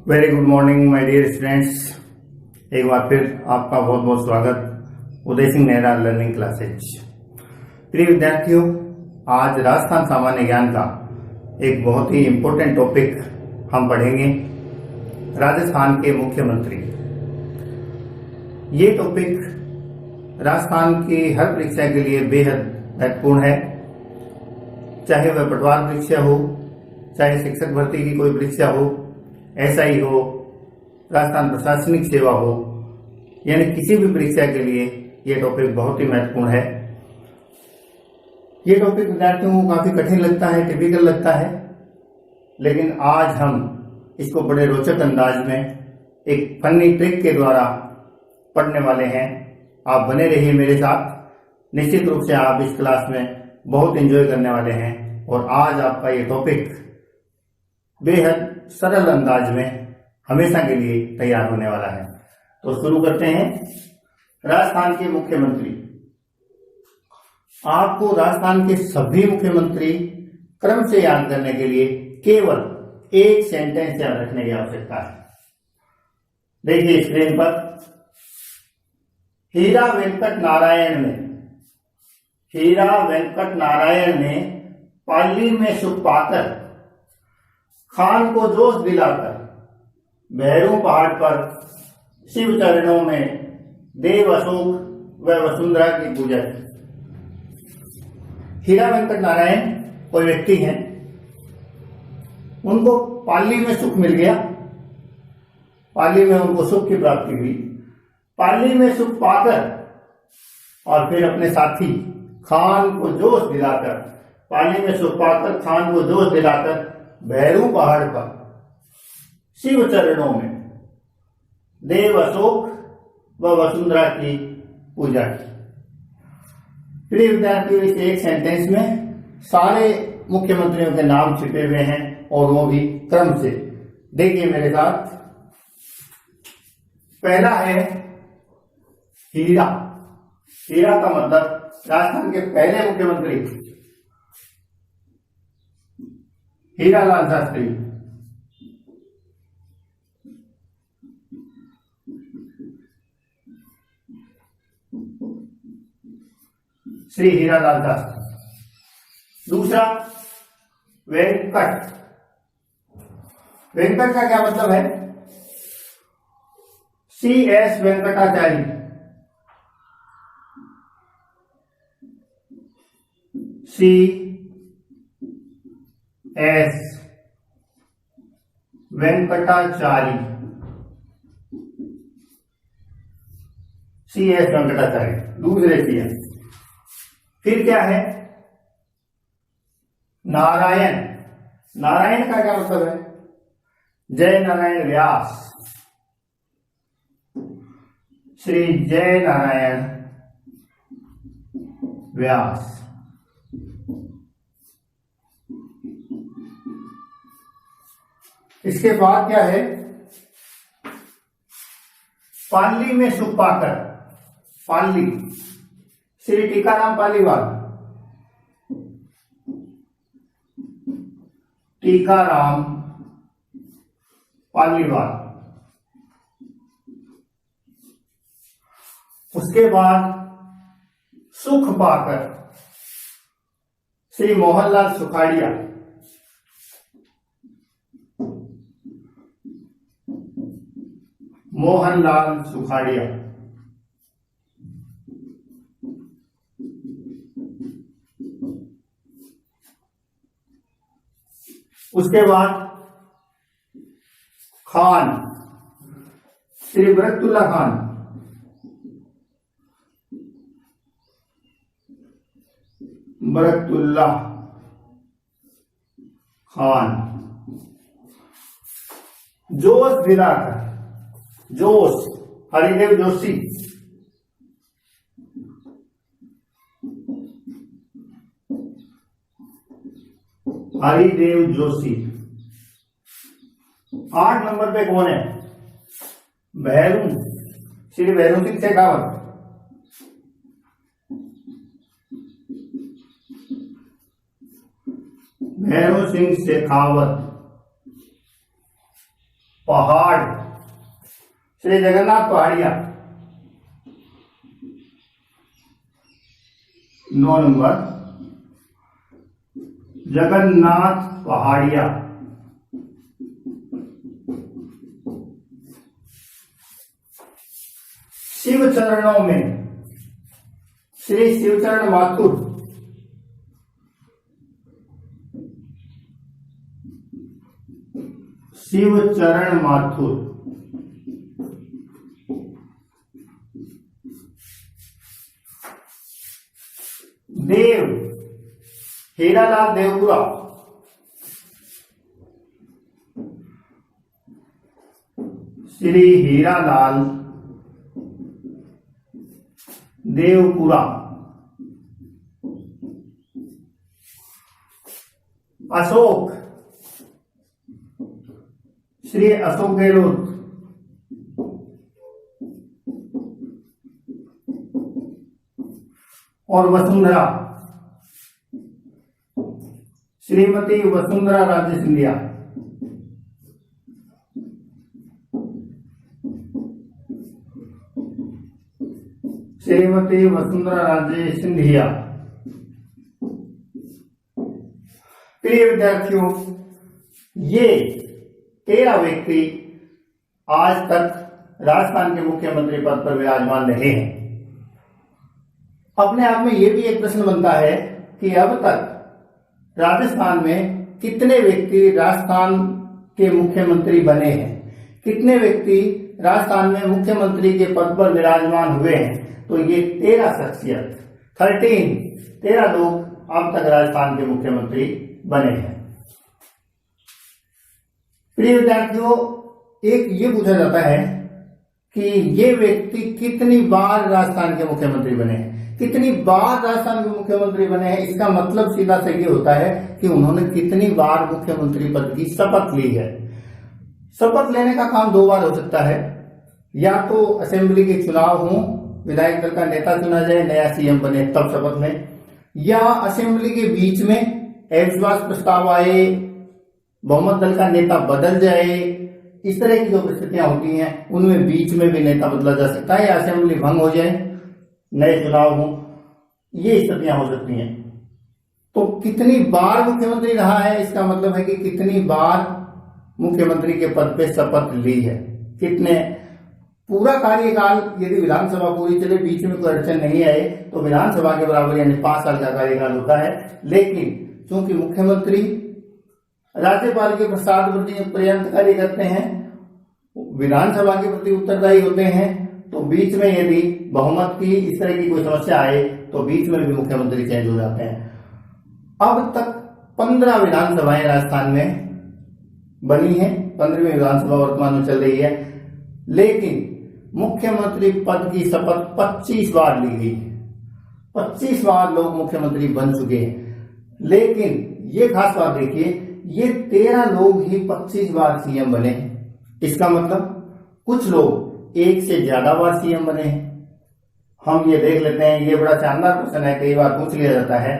Very good morning my dear students. एक बार फिर आपका बहुत बहुत स्वागत उदय सिंह नेहरा लर्निंग क्लासेज। प्रिय विद्यार्थियों, आज राजस्थान सामान्य ज्ञान का एक बहुत ही इम्पोर्टेंट टॉपिक हम पढ़ेंगे, राजस्थान के मुख्यमंत्री। ये टॉपिक राजस्थान की हर परीक्षा के लिए बेहद महत्वपूर्ण है, चाहे वह पटवार परीक्षा हो, चाहे शिक्षक भर्ती की कोई परीक्षा हो, एसआई हो, राजस्थान प्रशासनिक सेवा हो, यानी किसी भी परीक्षा के लिए यह टॉपिक बहुत ही महत्वपूर्ण है। ये टॉपिक विद्यार्थियों को काफी कठिन लगता है, टिपिकल लगता है, लेकिन आज हम इसको बड़े रोचक अंदाज में एक फनी ट्रिक के द्वारा पढ़ने वाले हैं। आप बने रहिए मेरे साथ, निश्चित रूप से आप इस क्लास में बहुत एंजॉय करने वाले हैं और आज आपका ये टॉपिक बेहद सरल अंदाज में हमेशा के लिए तैयार होने वाला है। तो शुरू करते हैं। राजस्थान के मुख्यमंत्री। आपको राजस्थान के सभी मुख्यमंत्री क्रम से याद करने के लिए केवल एक सेंटेंस याद रखने की आवश्यकता है। देखिए स्क्रीन पर, हीरा वेंकट नारायण ने पाली में सुख पाकर, खान को जोश दिलाकर, भैरू पहाड़ पर शिव चरणों में देव अशोक व वसुंधरा की पूजा की। हीरा वेंकट नारायण कोई व्यक्ति हैं, उनको पाली में सुख मिल गया, पाली में उनको सुख की प्राप्ति हुई। पाली में सुख पाकर और फिर अपने साथी खान को जोश दिलाकर, पाली में सुख पाकर खान को जोश दिलाकर भैरू पहाड़ पर शिव चरणों में देव अशोक व वसुंधरा की पूजा की। प्रिय विद्यार्थियों, इस एक सेंटेंस में सारे मुख्यमंत्रियों के नाम छिपे हुए हैं और वो भी क्रम से। देखिए मेरे साथ, पहला है हीरा। हीरा का मतलब राजस्थान के पहले मुख्यमंत्री हीरालाल शास्त्री। श्री हीरालाल शास्त्री। दूसरा वेंकट। वेंकट का क्या मतलब है? CS Venkatacharya. CS Venkatacharya. CS Venkatacharya दूसरे CS। फिर क्या है? नारायण। नारायण का क्या मतलब है? जय नारायण व्यास। श्री जय नारायण व्यास। इसके बाद क्या है? पाली में सुख पाकर। पाली, श्री टीकाराम पालीवाल। टीकाराम पालीवाल। उसके बाद सुख पाकर श्री मोहनलाल सुखाड़िया। मोहनलाल सुखाड़िया। उसके बाद खान, श्री बरकतुल्ला खान। बरकतुल्ला खान। जोश दिलाकर, जोश, हरिदेव जोशी। हरिदेव जोशी। 8 नंबर पे कौन है? भैरू, श्री भैरू सिंह शेखावत। भैरू सिंह शेखावत। पहाड़, श्री जगन्नाथ पहाड़िया। 9 नंबर जगन्नाथ पहाड़िया। शिव चरणों में श्री शिवचरण माथुर, शिवचरण माथुर। देव, हीरालाल देवपुरा। श्री हीरालाल देवपुरा। अशोक, श्री अशोक गहलोत। और वसुंधरा, श्रीमती वसुंधरा राजे सिंधिया। श्रीमती वसुंधरा राजे सिंधिया। प्रिय विद्यार्थियों, ये 13 व्यक्ति आज तक राजस्थान के मुख्यमंत्री पद पर विराजमान रहे हैं। अपने आप में यह भी एक प्रश्न बनता है कि अब तक राजस्थान में कितने व्यक्ति राजस्थान के मुख्यमंत्री बने हैं, कितने व्यक्ति राजस्थान में मुख्यमंत्री के पद पर विराजमान हुए हैं। तो ये 13 शख्सियत 13 लोग अब तक राजस्थान के मुख्यमंत्री बने हैं। प्रिय विद्यार्थियों, एक ये पूछा जाता है कि ये व्यक्ति कितनी बार राजस्थान के मुख्यमंत्री बने हैं, कितनी बार राजस्थान के मुख्यमंत्री बने हैं। इसका मतलब सीधा सा ये होता है कि उन्होंने कितनी बार मुख्यमंत्री पद की शपथ ली है। शपथ लेने का काम 2 बार हो सकता है, या तो असेंबली के चुनाव हो, विधायक दल का नेता चुना जाए, नया सीएम बने तब शपथ लें, या असेंबली के बीच में अविश्वास प्रस्ताव आए, बहुमत दल का नेता बदल जाए, इस तरह की जो परिस्थितियां होती हैं उनमें बीच में भी नेता बदला जा सकता है, या असेंबली भंग हो जाए, नए चुनाव हो, ये स्थितियां हो सकती हैं। तो कितनी बार मुख्यमंत्री रहा है, इसका मतलब है कि कितनी बार मुख्यमंत्री के पद पे शपथ ली है, कितने पूरा कार्यकाल। यदि विधानसभा पूरी चले, बीच में कोई अड़चन नहीं आए, तो विधानसभा के बराबर यानी 5 साल का कार्यकाल होता है। लेकिन चूंकि मुख्यमंत्री राज्यपाल के प्रसाद पर्यंत कार्य करते हैं, विधानसभा के प्रति उत्तरदायी होते हैं, तो बीच में यदि बहुमत की इस तरह की कोई समस्या आए तो बीच में भी मुख्यमंत्री चेंज हो जाते हैं। अब तक 15 विधानसभाएं राजस्थान में बनी हैं, 15वीं विधानसभा वर्तमान में चल रही है, लेकिन मुख्यमंत्री पद की शपथ 25 बार ली गई है। 25 बार लोग मुख्यमंत्री बन चुके हैं। लेकिन ये खास बात देखिए, ये 13 लोग ही 25 बार सीएम बने। इसका मतलब कुछ लोग एक से ज्यादा बार सीएम बने हैं। हम ये देख लेते हैं, ये बड़ा शानदार क्वेश्चन है, कई बार पूछ लिया जाता है,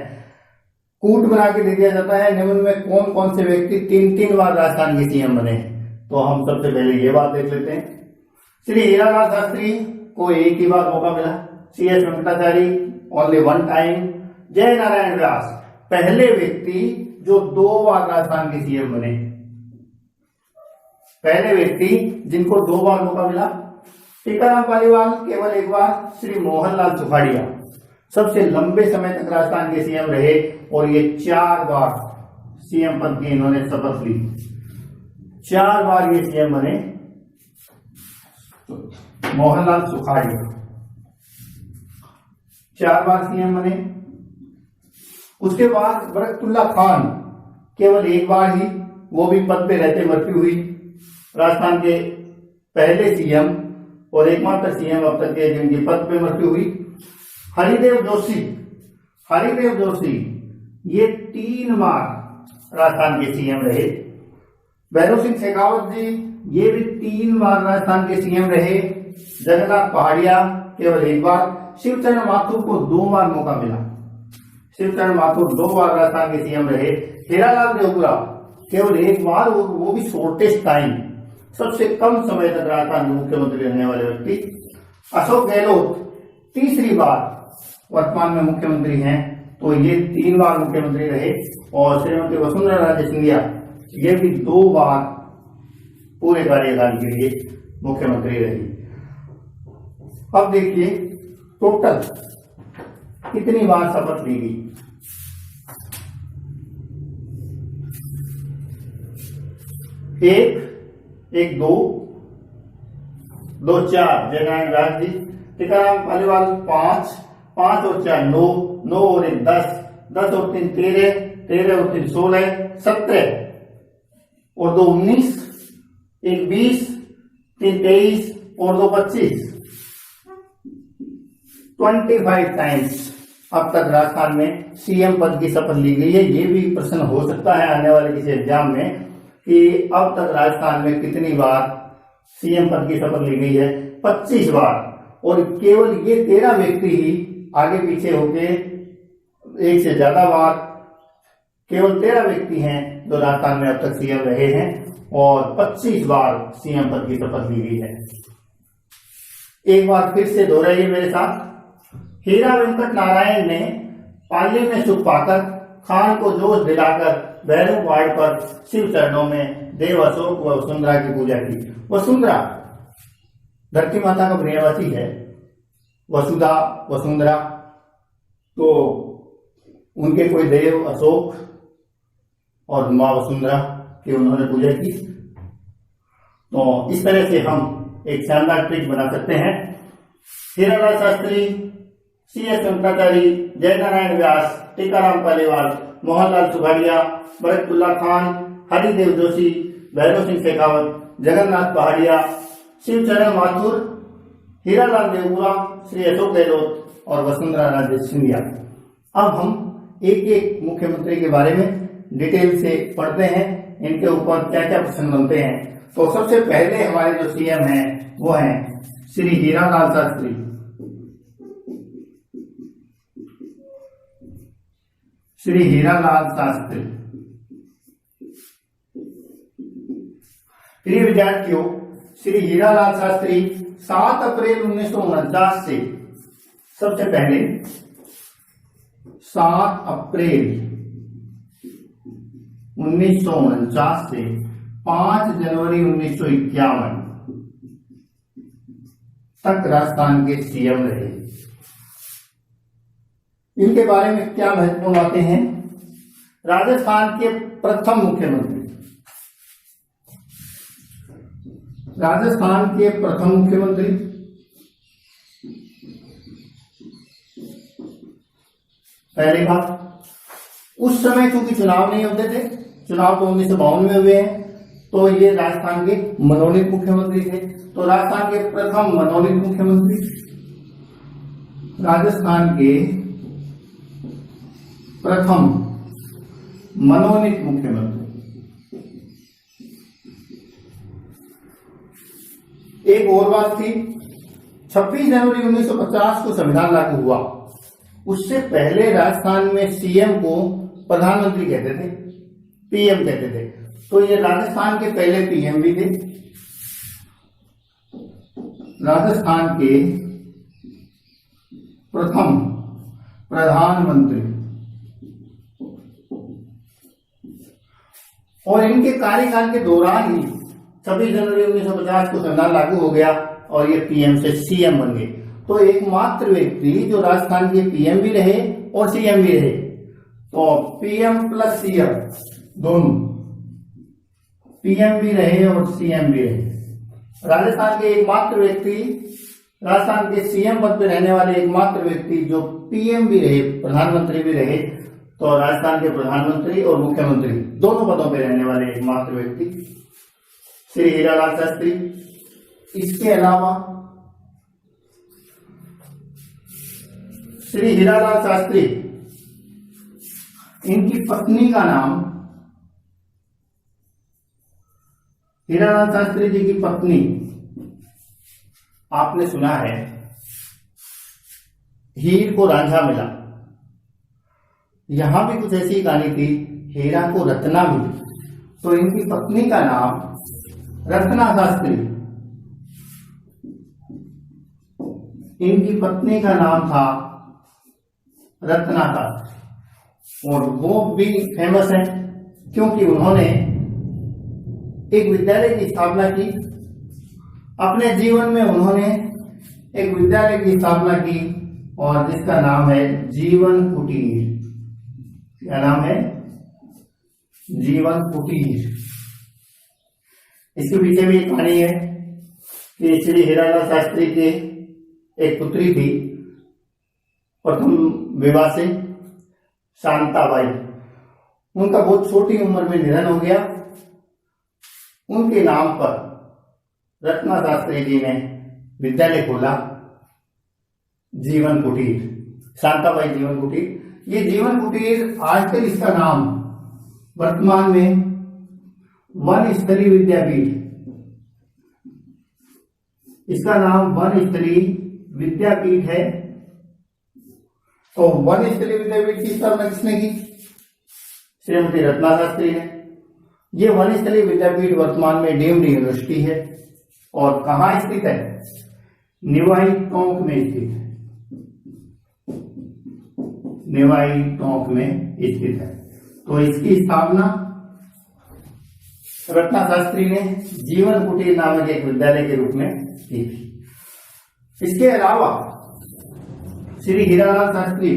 कूट बना के दे दिया जाता है, निम्न में कौन कौन से व्यक्ति 3 बार राजस्थान के सीएम बने। तो हम सबसे पहले ये बात देख लेते हैं। श्री हीरालाल शास्त्री को एक ही बार मौका मिला, CS वेंकटाचार्य ओनली 1 टाइम, जय नारायण व्यास पहले व्यक्ति जो 2 बार राजस्थान के सीएम बने, पहले व्यक्ति जिनको 2 बार मौका मिला। टीकाराम पालीवाल केवल 1 बार। श्री मोहनलाल सुखाड़िया सबसे लंबे समय तक राजस्थान के सीएम रहे और ये 4 बार सीएम पद की इन्होंने शपथ ली, 4 बार ये सीएम बने। मोहनलाल सुखाड़िया 4 बार सीएम बने। उसके बाद बरकतुल्ला खान केवल 1 बार ही, वो भी पद पे रहते मृत्यु हुई। राजस्थान के पहले सीएम और एकमात्र सीएम अब तक के जिनकी पद पे मृत्यु हुई। हरिदेव जोशी ये 3 बार राजस्थान के सीएम रहे। भैरव सिंह शेखावत जी ये भी 3 बार राजस्थान के सीएम रहे। जगन्नाथ पहाड़िया केवल 1 बार। शिवचरण माथुर को 2 बार मौका मिला, शिवचरण माथुर 2 बार राजस्थान के सीएम रहे। हीरालाल देवपुरा केवल 1 बार, वो भी शॉर्टेस्ट टाइम, सबसे कम समय तक राजस्थान के मुख्यमंत्री रहने वाले व्यक्ति। अशोक गहलोत तीसरी बार वर्तमान में मुख्यमंत्री हैं, तो ये 3 बार मुख्यमंत्री रहे। और श्रीमती वसुंधरा राजे सिंधिया ये भी 2 बार पूरे कार्यकाल के लिए मुख्यमंत्री रही। अब देखिए टोटल कितनी बार शपथ ली गई। एक 2 4 जयनारायण व्यास जी, टीकाराम पालीवाल 5 और 4 9 और 1 10 और 3 13 और 3 16 17 और 2 19, 1 20, 3 23 और 2 25, 25 टाइम्स अब तक राजस्थान में सीएम पद की शपथ ली गई है। ये भी प्रश्न हो सकता है आने वाले किसी एग्जाम में कि अब तक राजस्थान में कितनी बार सीएम पद की शपथ ली गई है। 25 बार। और केवल ये 13 व्यक्ति ही आगे पीछे होके एक से ज्यादा बार, केवल 13 व्यक्ति हैं जो राजस्थान में अब तक सीएम रहे हैं और 25 बार सीएम पद की शपथ ली गई है। एक बार फिर से दोहराइए मेरे साथ। हीरा वेंकट नारायण ने पाली में सुख पाकर खान को जोश दिलाकर भैरव पहाड़ पर शिव चरणों में देव अशोक व वसुंधरा की पूजा की। वसुंधरा धरती माता का प्रियवती है। वसुधा वसुंधरा, तो उनके कोई देव अशोक और माँ वसुंधरा की उन्होंने पूजा की। तो इस तरह से हम एक शानदार ट्रिक बना सकते हैं। हीरालाल शास्त्री, C.S. शंकराचार्य, जयनारायण व्यास, टीकाराम पालीवाल, मोहनलाल सुखाड़िया, बरकतुल्ला खान, हरिदेव जोशी, भैरव सिंह शेखावत, जगन्नाथ पहाड़िया, शिवचरण माथुर, हीरालाल देवपुरा, श्री अशोक गहलोत और वसुंधरा राजे सिंधिया। अब हम एक एक मुख्यमंत्री के बारे में डिटेल से पढ़ते हैं, इनके ऊपर क्या क्या प्रश्न बनते हैं। तो सबसे पहले हमारे जो सीएम हैं वो हैं श्री हीरालाल शास्त्री। श्री हीरालाल शास्त्री। प्रिय विद्यार्थियों, श्री हीरालाल शास्त्री 7 अप्रैल 1949 से, सबसे पहले 7 अप्रैल 1949 से 5 जनवरी 1951 तक राजस्थान के सीएम रहे। इनके बारे में क्या महत्वपूर्ण बातें हैं। राजस्थान के प्रथम मुख्यमंत्री, राजस्थान के प्रथम मुख्यमंत्री, पहली बात, उस समय चूंकि चुनाव नहीं होते थे, चुनाव तो 1952 में हुए हैं, तो ये राजस्थान के मनोनीत मुख्यमंत्री थे। तो राजस्थान के प्रथम मनोनीत मुख्यमंत्री, राजस्थान के प्रथम मनोनीत मुख्यमंत्री। एक और बात थी, 26 जनवरी 1950 को संविधान लागू हुआ। उससे पहले राजस्थान में सीएम को प्रधानमंत्री कहते थे, पीएम कहते थे। तो ये राजस्थान के पहले पीएम भी थे। राजस्थान के प्रथम प्रधानमंत्री, और इनके कार्यकाल के दौरान ही 26 जनवरी 1950 को संविधान लागू हो गया और ये पीएम से सीएम बन गए। तो एकमात्र व्यक्ति जो राजस्थान के पीएम भी रहे और सीएम भी रहे। तो पीएम प्लस सीएम दोनों, पीएम भी रहे और सीएम भी रहे। राजस्थान के एकमात्र व्यक्ति, राजस्थान के सीएम पद पर रहने वाले एकमात्र व्यक्ति जो पीएम भी रहे, प्रधानमंत्री भी रहे। तो राजस्थान के प्रधानमंत्री और मुख्यमंत्री दोनों पदों पर रहने वाले एकमात्र व्यक्ति श्री हीरालाल शास्त्री। इसके अलावा श्री हीरालाल शास्त्री, इनकी पत्नी का नाम, हीरालाल शास्त्री जी की पत्नी आपने सुना है, हीर को रांझा मिला। यहां भी कुछ ऐसी कहानी थी, हीरा को रत्ना मिली। तो इनकी पत्नी का नाम रत्ना शास्त्री, इनकी पत्नी का नाम था रत्ना शास्त्री और वो भी फेमस है क्योंकि उन्होंने एक विद्यालय की स्थापना की। अपने जीवन में उन्होंने एक विद्यालय की स्थापना की और जिसका नाम है जीवन कुटीर। क्या नाम है? जीवन कुटीर। इसके पीछे भी एक कहानी है कि श्री हीरालाल शास्त्री के एक पुत्री थी प्रथम विवाह से, शांताबाई। उनका बहुत छोटी उम्र में निधन हो गया। उनके नाम पर रत्ना शास्त्री जी ने विद्यालय खोला, जीवन कुटीर, शांताबाई जीवन कुटीर। ये जीवन कुटीर आजकल इसका नाम वर्तमान में वन स्तरीय विद्यापीठ, इसका नाम वन स्तरीय विद्यापीठ है। तो वन स्तरीय विद्यापीठ की स्थापना किसने की? श्रीमती रत्ना शास्त्री ने। ये वन स्तरीय विद्यापीठ वर्तमान में डीम्ड यूनिवर्सिटी है और कहाँ स्थित है? निवाई टोंक में स्थित है। निवाई टोंक में स्थित है। तो इसकी स्थापना रत्ना शास्त्री ने जीवन कुटीर नामक एक विद्यालय के रूप में की थी। इसके अलावा श्री हीरालाल शास्त्री,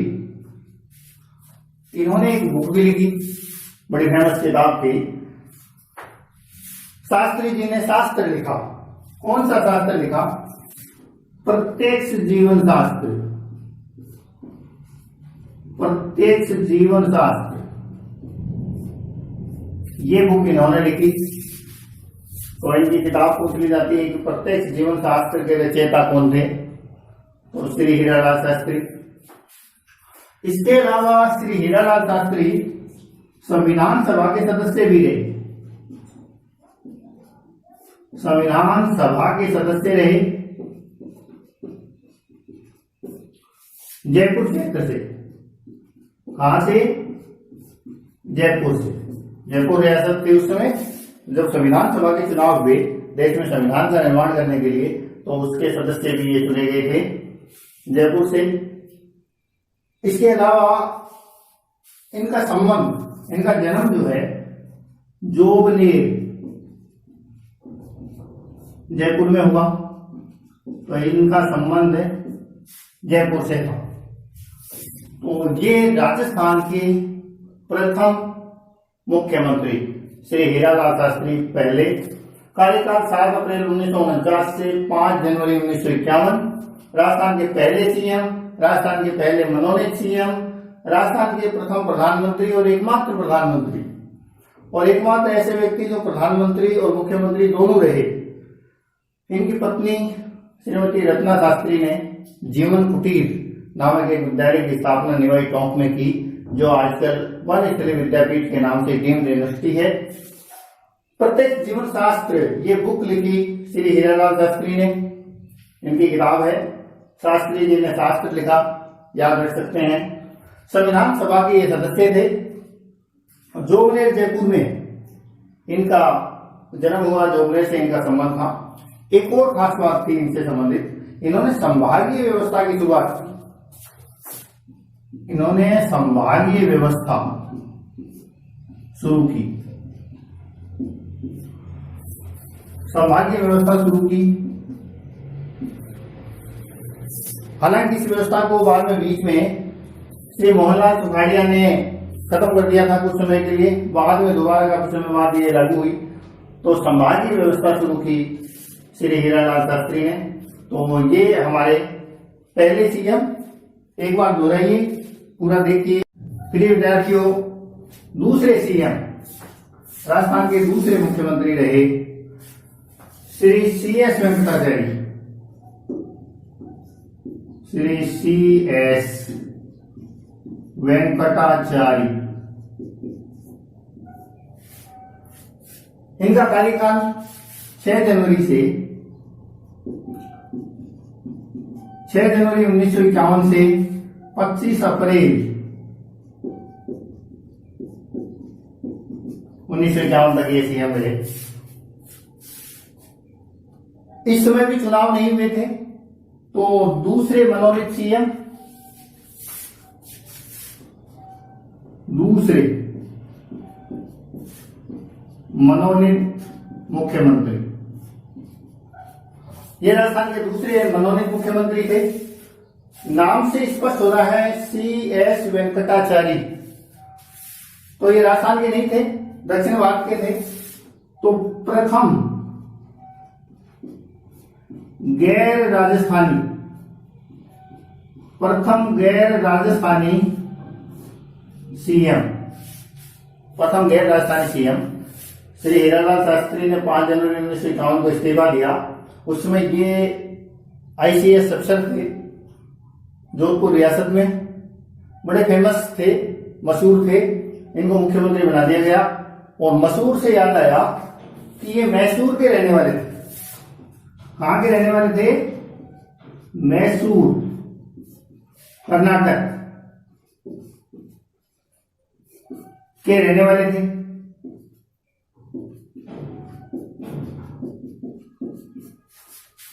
इन्होंने एक बुक भी लिखी, बड़ी फेमस किताब थी। शास्त्री जी ने शास्त्र लिखा। कौन सा शास्त्र लिखा? प्रत्यक्ष जीवन शास्त्र। प्रत्यक्ष जीवन शास्त्र, ये बुक इन्होंने लिखी। तो इनकी किताब पूछ ली जाती है कि प्रत्यक्ष जीवन शास्त्र के रचयिता कौन थे? तो श्री हीरालाल शास्त्री। इसके अलावा श्री हीरालाल शास्त्री संविधान सभा के सदस्य भी रहे। संविधान सभा के सदस्य रहे जयपुर क्षेत्र से। कहां से? जयपुर से। जयपुर रियासत थी उस समय जब संविधान सभा के चुनाव हुए देश में संविधान का निर्माण करने के लिए, तो उसके सदस्य भी ये चुने गए थे जयपुर से। इसके अलावा इनका संबंध, इनका जन्म जो है जोबनेर जयपुर में हुआ, तो इनका संबंध जयपुर से था। तो ये राजस्थान के प्रथम मुख्यमंत्री श्री हीरालाल शास्त्री पहले। कार्यकाल 7 अप्रैल 1949 से 5 जनवरी 1951। राजस्थान के पहले सीएम, राजस्थान के पहले मनोनीत सीएम, राजस्थान के प्रथम प्रधानमंत्री और एकमात्र प्रधानमंत्री, और एकमात्र ऐसे व्यक्ति जो प्रधानमंत्री और मुख्यमंत्री दोनों रहे। इनकी पत्नी श्रीमती रत्ना शास्त्री ने जीवन कुटीर नामक एक विद्यालय की स्थापना निवाई टोंक में की, जो आजकल वन स्तरीय विद्यापीठ के नाम से डीम्ड यूनिवर्सिटी है। प्रत्यक्ष जीवन शास्त्र, ये बुक लिखी श्री हीरालाल शास्त्री ने। इनकी किताब है। शास्त्री जी ने शास्त्र लिखा, याद रख सकते हैं। संविधान सभा के ये सदस्य थे। जोबनेर जयपुर में इनका जन्म हुआ, जोबनेर से इनका संबंध था। एक और खास बात थी इनसे संबंधित, इन्होंने संभागीय व्यवस्था की शुरुआत की। इन्होंने संभागीय व्यवस्था शुरू की। संभागीय व्यवस्था शुरू की। हालांकि इस व्यवस्था को बाद में बीच में श्री मोहनलाल सुखाड़िया ने खत्म कर दिया था कुछ समय के लिए। बाद में दोबारा का कुछ समय बाद ये लागू हुई। तो संभागीय व्यवस्था शुरू की श्री हीरालाल शास्त्री ने। तो ये हमारे पहले सीएम, एक बार दोहराइए, पूरा देखिए। प्रिय विद्यार्थियों, दूसरे सीएम, राजस्थान के दूसरे मुख्यमंत्री रहे श्री CS वेंकटाचार्य। श्री CS वेंकटाचार्य। इनका कार्यकाल 6 जनवरी से 6 जनवरी 1951 से 25 अप्रैल 1951 तक ये सीएम रहे। इस समय भी चुनाव नहीं हुए थे, तो दूसरे मनोनीत सीएम, दूसरे मनोनीत मुख्यमंत्री, ये राजस्थान के दूसरे मनोनीत मुख्यमंत्री थे। नाम से स्पष्ट हो रहा है CS वेंकटाचारी। तो ये राजस्थान के नहीं थे, दक्षिण भारत के थे। तो प्रथम गैर राजस्थानी सीएम, प्रथम गैर राजस्थानी सीएम श्री हीरालाल शास्त्री ने 5 जनवरी 1951 को इस्तीफा दिया। उस समय ये ICS अफसर थे, जोधपुर रियासत में बड़े फेमस थे, मशहूर थे। इनको मुख्यमंत्री बना दिया गया। और मशहूर से याद आया कि ये मैसूर के रहने वाले थे। कहां के रहने वाले थे? मैसूर, कर्नाटक के रहने वाले थे।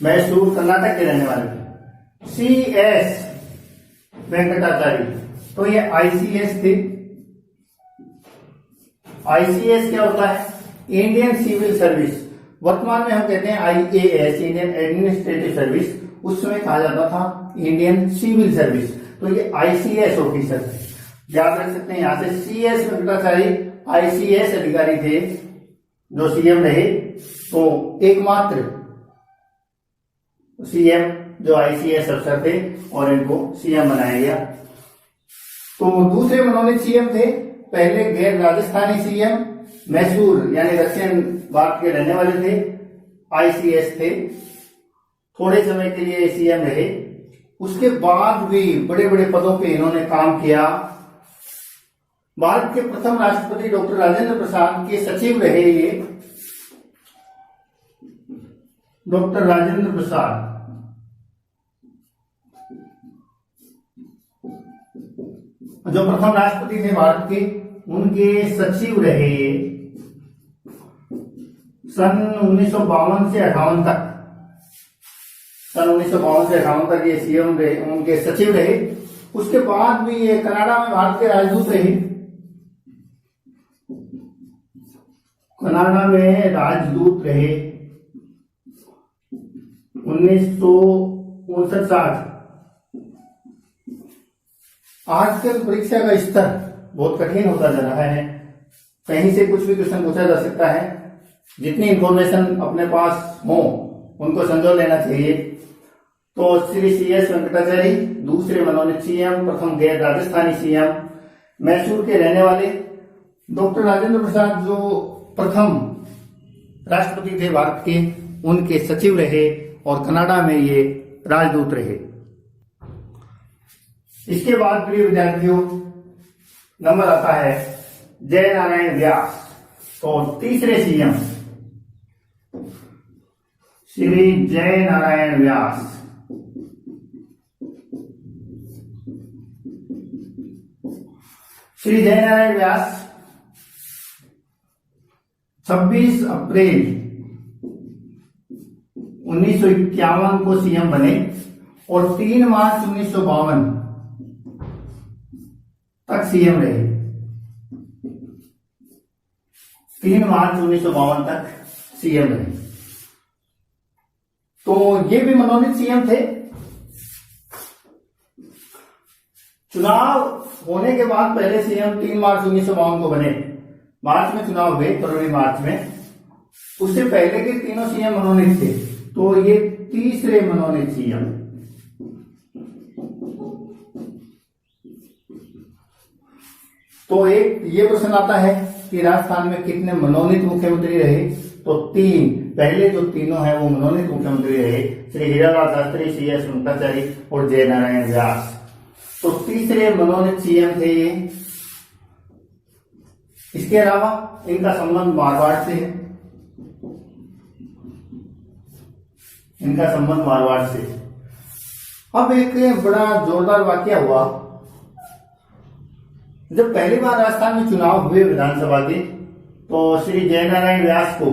मैसूर कर्नाटक के रहने वाले थे। CS वेंकटाचारी, तो ये ICS थे। ICS क्या होता है? Indian civil service. वर्तमान में हम कहते हैं IAS, इंडियन एडमिनिस्ट्रेटिव सर्विस। उस समय कहा जाता था इंडियन सिविल सर्विस। तो ये ICS ऑफिसर थे, याद रख सकते हैं। यहां से CS वेंकटाचारी ICS अधिकारी थे जो CM रहे। तो एकमात्र CM जो ICS अफसर थे और इनको CM बनाया गया। तो दूसरे मनोनीत CM थे। पहले गैर राजस्थानी CM मैसूर यानी दक्षिण भारत के रहने वाले थे, ICS थे। थोड़े समय के लिए CM रहे। उसके बाद भी बड़े बड़े पदों पे इन्होंने काम किया। भारत के प्रथम राष्ट्रपति डॉक्टर राजेंद्र प्रसाद के सचिव रहे ये, डॉक्टर राजेंद्र प्रसाद। जो प्रथम राष्ट्रपति थे भारत के, उनके सचिव रहे ये सन 1952 से 58 तक। सन 1952 से 58 तक ये CM रहे, उनके सचिव रहे। उसके बाद भी ये कनाडा में भारत के राजदूत रहे। कनाडा में राजदूत रहे 1959-60। आजकल परीक्षा का स्तर बहुत कठिन होता जा रहा है। कहीं से कुछ भी क्वेश्चन पूछा जा सकता है। जितनी इंफॉर्मेशन अपने पास हो उनको संजो लेना चाहिए। तो श्री CS वेंकटाचारी दूसरे मनोनीत CM, प्रथम गैर राजस्थानी CM, मैसूर के रहने वाले। डॉक्टर राजेंद्र प्रसाद जो प्रथम राष्ट्रपति थे भारत के, उनके सचिव रहे और कनाडा में ये राजदूत रहे। इसके बाद प्रिय विद्यार्थियों नंबर आता है जय नारायण व्यास। तो तीसरे CM श्री जय नारायण व्यास। श्री जय नारायण व्यास 26 अप्रैल 1951 को CM बने और 3 मार्च 1952 तक CM रहे। 3 मार्च 1952 तक CM रहे। तो ये भी मनोनीत CM थे। चुनाव होने के बाद पहले CM 3 मार्च 1952 को बने। मार्च में चुनाव हुए, फरवरी मार्च में। उससे पहले के तीनों CM मनोनीत थे। तो ये तीसरे मनोनीत CM। तो एक ये प्रश्न आता है कि राजस्थान में कितने मनोनीत मुख्यमंत्री रहे? तो 3। पहले जो तीनों हैं वो मनोनीत मुख्यमंत्री रहे, श्री हीरालाल शास्त्री, CS वेंकटाचारी और जय नारायण व्यास। तो तीसरे मनोनीत CM थे ये। इसके अलावा इनका संबंध मारवाड़ से है। इनका संबंध मारवाड़ से। अब एक बड़ा जोरदार वाकया हुआ। जब पहली बार राजस्थान में चुनाव हुए विधानसभा के, तो श्री जय नारायण व्यास को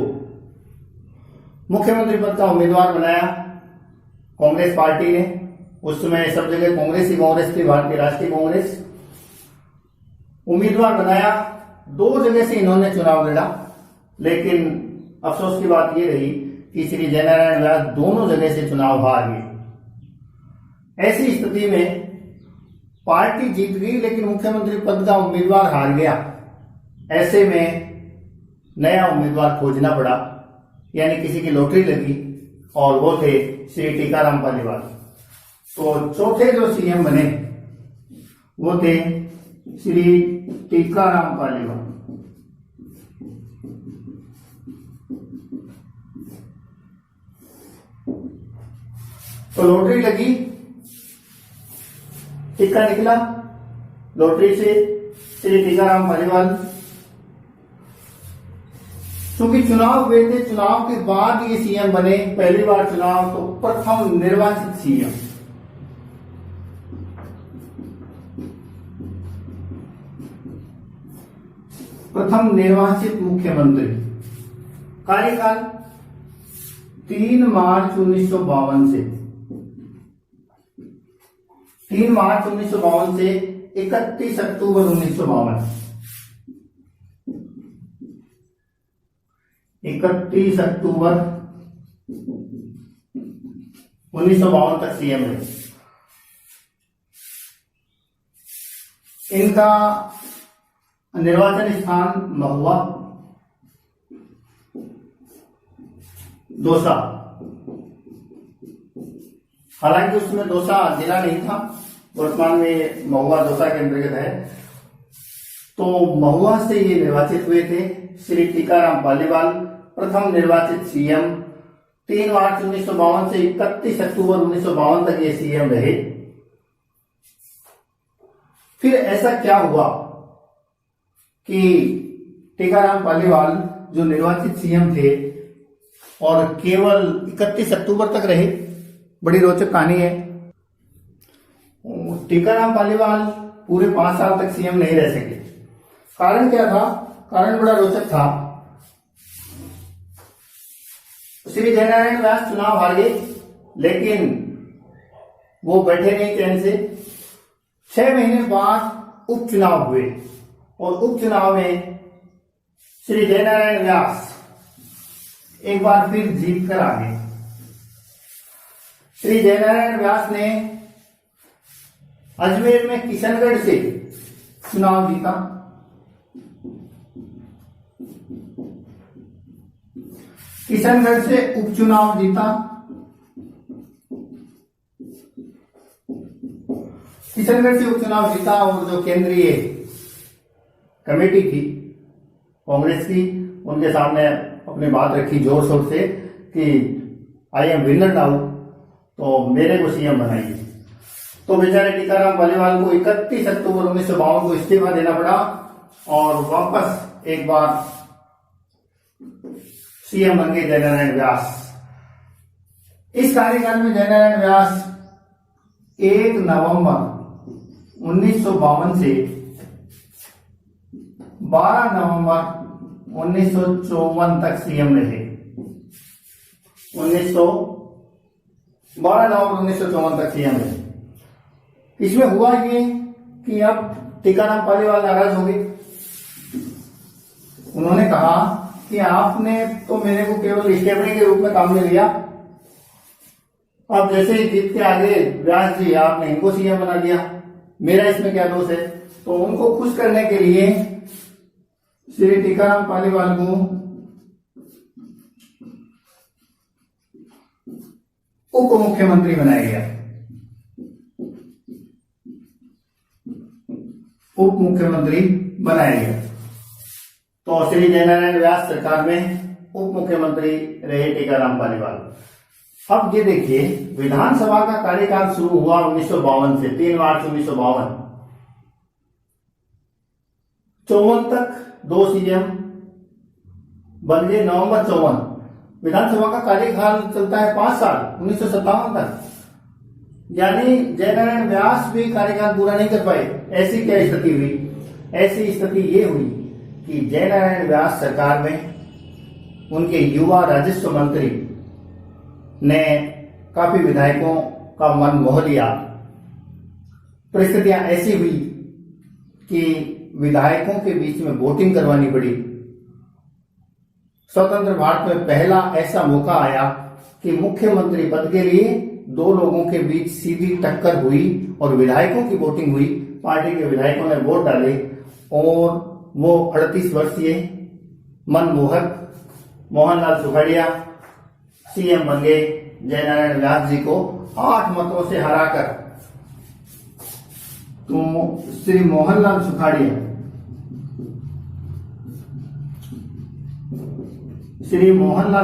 मुख्यमंत्री पद का उम्मीदवार बनाया कांग्रेस पार्टी ने। उस समय सब जगह कांग्रेस ही कांग्रेस थी, भारतीय राष्ट्रीय कांग्रेस। उम्मीदवार बनाया, 2 जगह से इन्होंने चुनाव लड़ा, लेकिन अफसोस की बात यह रही कि श्री जयनारायण व्यास दोनों जगह से चुनाव हार गए। ऐसी स्थिति में पार्टी जीत गई लेकिन मुख्यमंत्री पद का उम्मीदवार हार गया। ऐसे में नया उम्मीदवार खोजना पड़ा, यानी किसी की लॉटरी लगी, और वो थे श्री टीकाराम पालीवाल। तो चौथे जो सीएम बने वो थे श्री टीकाराम पालीवाल। तो लॉटरी लगी, टिक्का निकला, लॉटरी से श्री टीकाराम पालीवाल। क्योंकि चुनाव हुए थे, चुनाव के बाद ये सीएम बने, पहली बार चुनाव, तो प्रथम निर्वाचित सीएम। प्रथम निर्वाचित मुख्यमंत्री। कार्यकाल 3 मार्च 1952 से 31 अक्टूबर 1952। 31 अक्टूबर 1952 तक सीएम रहे। इनका निर्वाचन स्थान महुआ, दौसा। हालांकि उसमें दौसा जिला नहीं था, वर्तमान में महुआ दौसा के अंतर्गत है। तो महुआ से ये निर्वाचित हुए थे श्री टीकाराम पालीवाल, प्रथम निर्वाचित सीएम। 3 मार्च 1952 से 31 अक्टूबर 1952 तक ये सीएम रहे। फिर ऐसा क्या हुआ कि टीकाराम पालीवाल जो निर्वाचित सीएम थे और केवल 31 अक्टूबर तक रहे। बड़ी रोचक कहानी है। टीकाराम पालीवाल पूरे 5 साल तक सीएम नहीं रह सके। कारण क्या था? कारण बड़ा रोचक था। श्री जयनारायण व्यास चुनाव हार गए, लेकिन वो बैठे नहीं चैन से। 6 महीने बाद उपचुनाव हुए और उपचुनाव में श्री जयनारायण व्यास एक बार फिर जीत कर आ गए। श्री जयनारायण व्यास ने अजमेर में किशनगढ़ से चुनाव जीता। किशनगढ़ से उपचुनाव जीता। किशनगढ़ से उपचुनाव जीता और जो केंद्रीय कमेटी थी कांग्रेस की, उनके सामने अपनी बात रखी जोर शोर से कि आई एम विनर नाउ, तो मेरे को सीएम बनाइए। तो बेचारे टीकाराम पालीवाल को 31 अक्टूबर 1952 को इस्तीफा देना पड़ा और वापस एक बार सीएम बन गए जयनारायण व्यास। इस कार्यकाल में जयनारायण व्यास 1 नवंबर 1952 से 12 नवंबर 1954 तक सीएम रहे। 12 नवंबर 1954 तक सीएम रहे। इसमें हुआ ये कि अब टीकाराम पालीवाल नाराज हो गए। उन्होंने कहा कि आपने तो मेरे को केवल स्टेपनी के रूप में काम में लिया, अब जैसे ही जीत के आगे व्यास जी आपने इनको सीएम बना दिया, मेरा इसमें क्या दोष है? तो उनको खुश करने के लिए श्री टीकाराम पालीवाल को उप मुख्यमंत्री बनाया गया। उप मुख्यमंत्री बनाया गया। तो श्री जयनारायण व्यास सरकार में उप मुख्यमंत्री रहे टीकाराम पालीवाल। अब ये देखिए, विधानसभा का कार्यकाल शुरू हुआ 1952 से 3 मार्च 1952। 54 तक 2 सीएम बन गए। नवंबर 54 विधानसभा का कार्यकाल चलता है 5 साल 1957 तक, यानी जयनारायण व्यास भी कार्यकाल पूरा नहीं कर पाए। ऐसी क्या स्थिति हुई? ऐसी स्थिति ये हुई कि जयनारायण व्यास सरकार में उनके युवा राजस्व मंत्री ने काफी विधायकों का मन मोह लिया। परिस्थितियां ऐसी हुई कि विधायकों के बीच में वोटिंग करवानी पड़ी। स्वतंत्र भारत में पहला ऐसा मौका आया कि मुख्यमंत्री पद के लिए दो लोगों के बीच सीधी टक्कर हुई और विधायकों की वोटिंग हुई। पार्टी के विधायकों ने वोट डाले और वो 38 वर्षीय मनमोहक मोहनलाल सुखाड़िया सीएम बन गए। जयनारायण व्यास जी को 8 मतों से हराकर। तो श्री मोहनलाल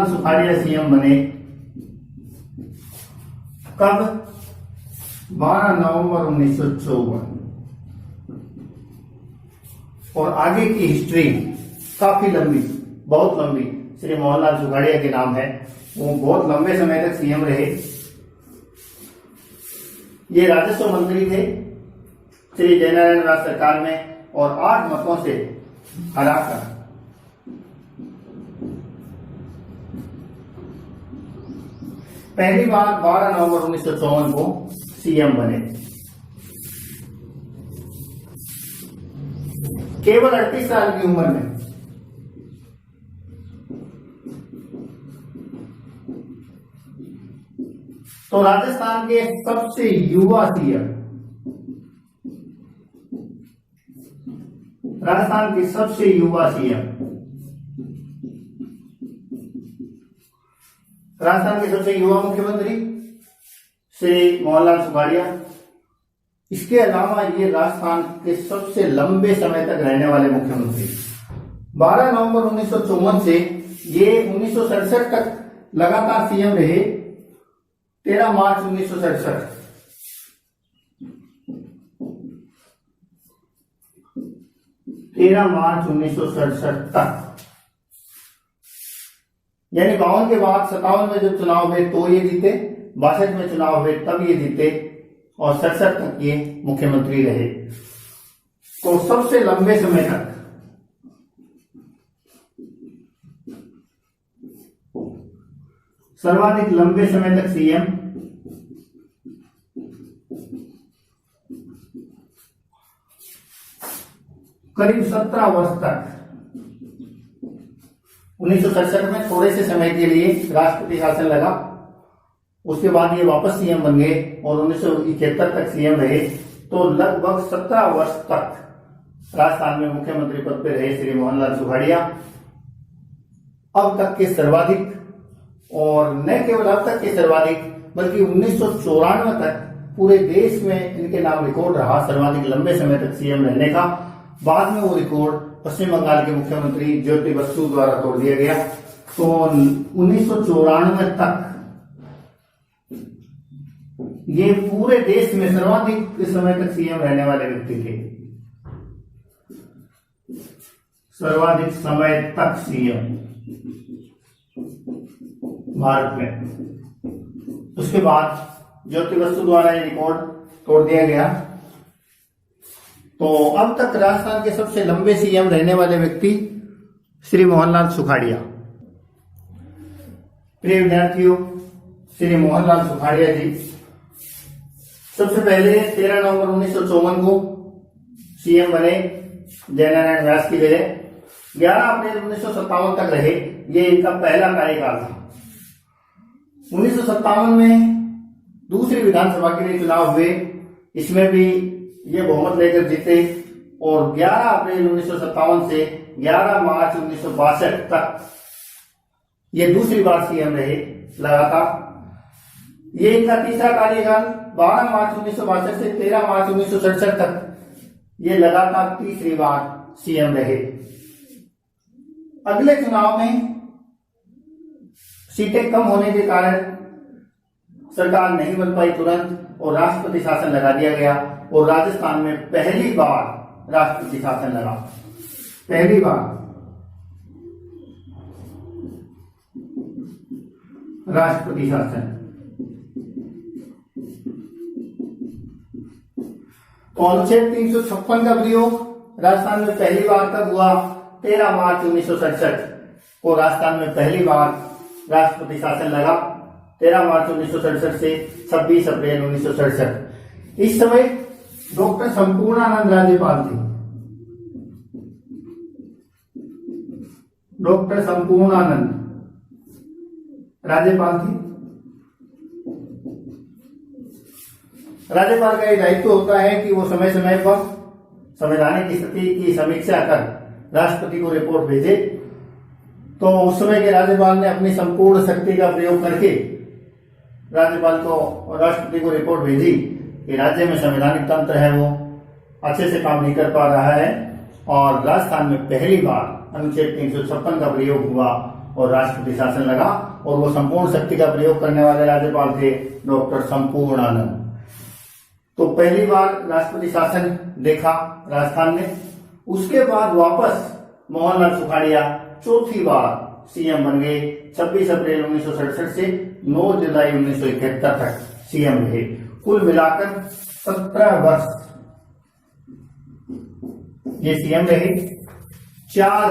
सुखाड़िया सीएम बने कब? 12 नवंबर 1954। और आगे की हिस्ट्री काफी लंबी, बहुत लंबी। श्री मोहनलाल सुखाड़िया के नाम है। वो बहुत लंबे समय तक सीएम रहे। ये राजस्व मंत्री थे श्री जयनारायण व्यास सरकार में और 8 मतों से हराकर पहली बार 12 नवंबर 1954 को सीएम बने। केवल 38 साल की उम्र में। तो राजस्थान के सबसे युवा सीएम, राजस्थान के सबसे युवा सीएम, राजस्थान के सबसे युवा मुख्यमंत्री श्री मोहनलाल सुखाड़िया। इसके अलावा ये राजस्थान के सबसे लंबे समय तक रहने वाले मुख्यमंत्री। 12 नवंबर 1954 से ये 1967 तक लगातार सीएम रहे। 13 मार्च 1967 13 मार्च 1967 तक, यानी 52 के बाद 57 में जब चुनाव हुए तो ये जीते, 62 में चुनाव हुए तब ये जीते और 67 तक ये मुख्यमंत्री रहे। तो सबसे लंबे समय तक सर्वाधिक लंबे समय तक सीएम करीब 17 वर्ष तक। 1967 में थोड़े से समय के लिए राष्ट्रपति शासन लगा, उसके बाद ये वापस सीएम बन गए और 1971 तक सीएम रहे। तो लगभग 17 वर्ष तक राजस्थान में मुख्यमंत्री पद पर रहे श्री मोहनलाल सुखाड़िया। अब तक के सर्वाधिक, और न केवल अब तक के सर्वाधिक बल्कि 1994 तक पूरे देश में इनके नाम रिकॉर्ड रहा सर्वाधिक लंबे समय तक सीएम रहने का। बाद में वो रिकॉर्ड पश्चिम बंगाल के मुख्यमंत्री ज्योति बसु द्वारा तोड़ दिया गया। तो 1994 तक ये पूरे देश में सर्वाधिक समय तक सीएम रहने वाले व्यक्ति थे। सर्वाधिक समय तक सीएम भारत में। उसके बाद ज्योति बसु द्वारा ये रिकॉर्ड तोड़ दिया गया। तो अब तक राजस्थान के सबसे लंबे सीएम रहने वाले व्यक्ति श्री मोहनलाल सुखाड़िया। प्रिय विद्यार्थियों, श्री मोहनलाल सुखाड़िया जी सबसे पहले 13 नवंबर 1954 को सीएम बने जयनारायण व्यास की जगह। 11 अप्रैल 1957 तक रहे। ये इनका पहला कार्यकाल था। 1957 में दूसरी विधानसभा के लिए चुनाव हुए, इसमें भी ये बहुमत लेकर जीते और 11 अप्रैल 1957 से 11 मार्च 1962 तक ये दूसरी बार सीएम रहे लगातार। ये इनका तीसरा कार्यकाल 12 मार्च 1962 से 13 मार्च 1967 तक ये लगातार तीसरी बार सीएम रहे। अगले चुनाव में सीटें कम होने के कारण सरकार नहीं बन पाई तुरंत और राष्ट्रपति शासन लगा दिया गया और राजस्थान में पहली बार राष्ट्रपति शासन लगा। पहली बार राष्ट्रपति शासन। तो अनुच्छेद 356 का प्रयोग राजस्थान में पहली बार कब हुआ? 13 मार्च 1967 को राजस्थान में पहली बार राष्ट्रपति शासन लगा 13 मार्च 1967 से 26 अप्रैल 1967। इस समय डॉक्टर संपूर्णानंद राज्यपाल थे। डॉक्टर संपूर्णानंद राज्यपाल थे। राज्यपाल का ये दायित्व होता है कि वो समय समय पर संवैधानिक स्थिति की समीक्षा कर राष्ट्रपति को रिपोर्ट भेजे। तो उस समय के राज्यपाल ने अपनी संपूर्ण शक्ति का प्रयोग करके राज्यपाल को राष्ट्रपति को रिपोर्ट भेजी कि राज्य में संवैधानिक तंत्र है वो अच्छे से काम नहीं कर पा रहा है, और राजस्थान में पहली बार अनुच्छेद 356 का प्रयोग हुआ और राष्ट्रपति शासन लगा, और वो संपूर्ण शक्ति का प्रयोग करने वाले राज्यपाल थे डॉक्टर संपूर्णानंद। तो पहली बार राष्ट्रपति शासन देखा राजस्थान में। उसके बाद वापस मोहनलाल सुखाड़िया चौथी बार सीएम बन गए। 26 अप्रैल 1967 से 9 जुलाई 1971 तक सीएम रहे। कुल मिलाकर 17 वर्ष ये सीएम रहे। 4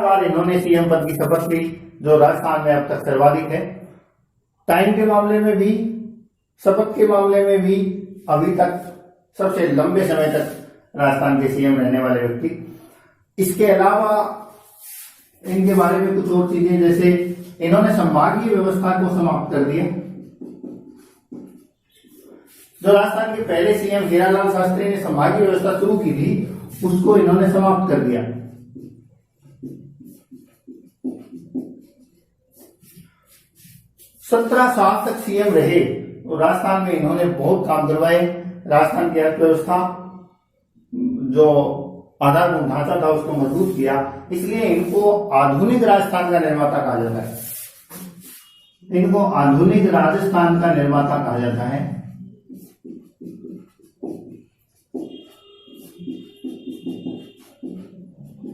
बार इन्होंने सीएम पद की शपथ ली, जो राजस्थान में अब तक सर्वाधिक है। टाइम के मामले में भी, शपथ के मामले में भी अभी तक सबसे लंबे समय तक राजस्थान के सीएम रहने वाले व्यक्ति। इसके अलावा इनके बारे में कुछ और चीजें, जैसे इन्होंने संभागीय व्यवस्था को समाप्त कर दिया। जो राजस्थान के पहले सीएम हीरालाल शास्त्री ने संभागीय व्यवस्था शुरू की थी, उसको इन्होंने समाप्त कर दिया। सत्रह साल तक सीएम रहे तो राजस्थान में इन्होंने बहुत काम करवाए। राजस्थान की अर्थव्यवस्था जो आधारभूत ढांचा था उसको मजबूत किया, इसलिए इनको आधुनिक राजस्थान का निर्माता कहा जाता है। इनको आधुनिक राजस्थान का निर्माता कहा जाता है।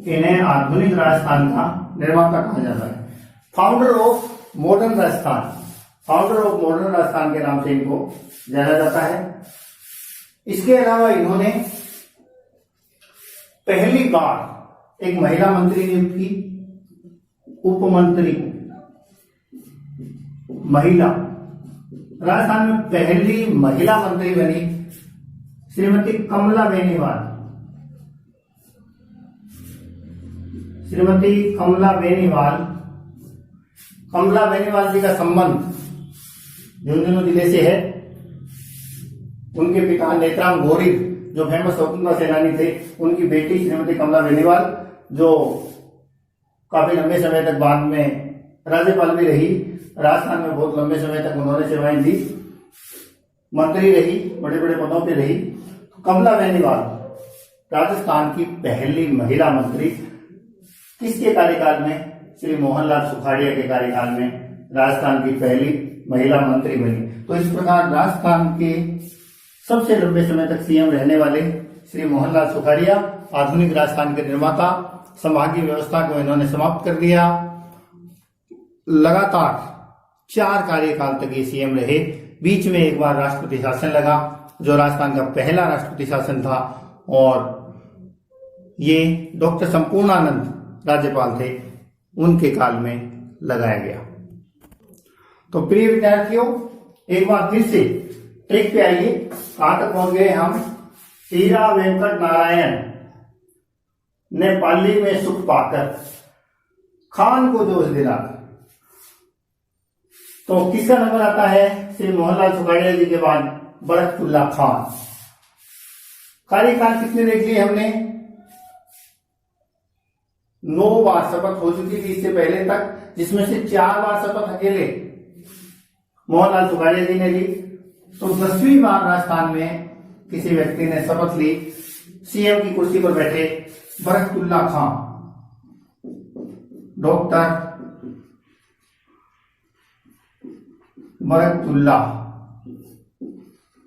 इन्हें आधुनिक राजस्थान का निर्माता कहा जाता है। Founder of modern Rajasthan, founder of modern Rajasthan के नाम से इनको जाना जाता है। इसके अलावा इन्होंने पहली बार एक महिला मंत्री नियुक्त की, उप मंत्री महिला। राजस्थान में पहली महिला मंत्री बनी श्रीमती कमला बेनीवाल। श्रीमती कमला बेनीवाल। कमला बेनीवाल जी का संबंध झुंझुनू जिले से है। उनके पिता नेत्राम गौरी जो फेमस स्वतंत्रता सेनानी थे, उनकी बेटी श्रीमती कमला बेनीवाल, जो काफी लंबे समय तक बाद में राज्यपाल भी रही। राजस्थान में बहुत लंबे समय तक उन्होंने सेवाएं दी, मंत्री रही, बड़े बड़े पदों पे रही। तो कमला बेनीवाल राजस्थान की पहली महिला मंत्री किसके कार्यकाल में? श्री मोहनलाल सुखाड़िया के कार्यकाल में राजस्थान की पहली महिला मंत्री बनी। तो इस प्रकार राजस्थान के सबसे लंबे समय तक सीएम रहने वाले श्री मोहनलाल सुखाड़िया आधुनिक राजस्थान के निर्माता। संभागीय व्यवस्था को इन्होंने समाप्त कर दिया। लगातार 4 कार्यकाल तक ये सीएम रहे। बीच में एक बार राष्ट्रपति शासन लगा, जो राजस्थान का पहला राष्ट्रपति शासन था, और ये डॉक्टर संपूर्णानंद राज्यपाल थे, उनके काल में लगाया गया। तो प्रिय विद्यार्थियों, एक बार फिर से ट्रिक पे आइए। कहां तक पहुंच गए हम? हीरा वेंकट नारायण ने पाली में सुख पाकर खान को जोश दिला। तो किसका नंबर आता है? श्री मोहनलाल सुखाड़िया जी के बाद बरकतुल्ला खान। कार्यकाल कितने देख लिए हमने? 9 बार शपथ हो चुकी थी इससे पहले तक, जिसमें से 4 बार शपथ अकेले मोहनलाल सुखाड़िया जी ने ली। तो 10वीं बार राजस्थान में किसी व्यक्ति ने शपथ ली, सीएम की कुर्सी पर बैठे बरकतुल्ला खान, डॉक्टर बरकतुल्ला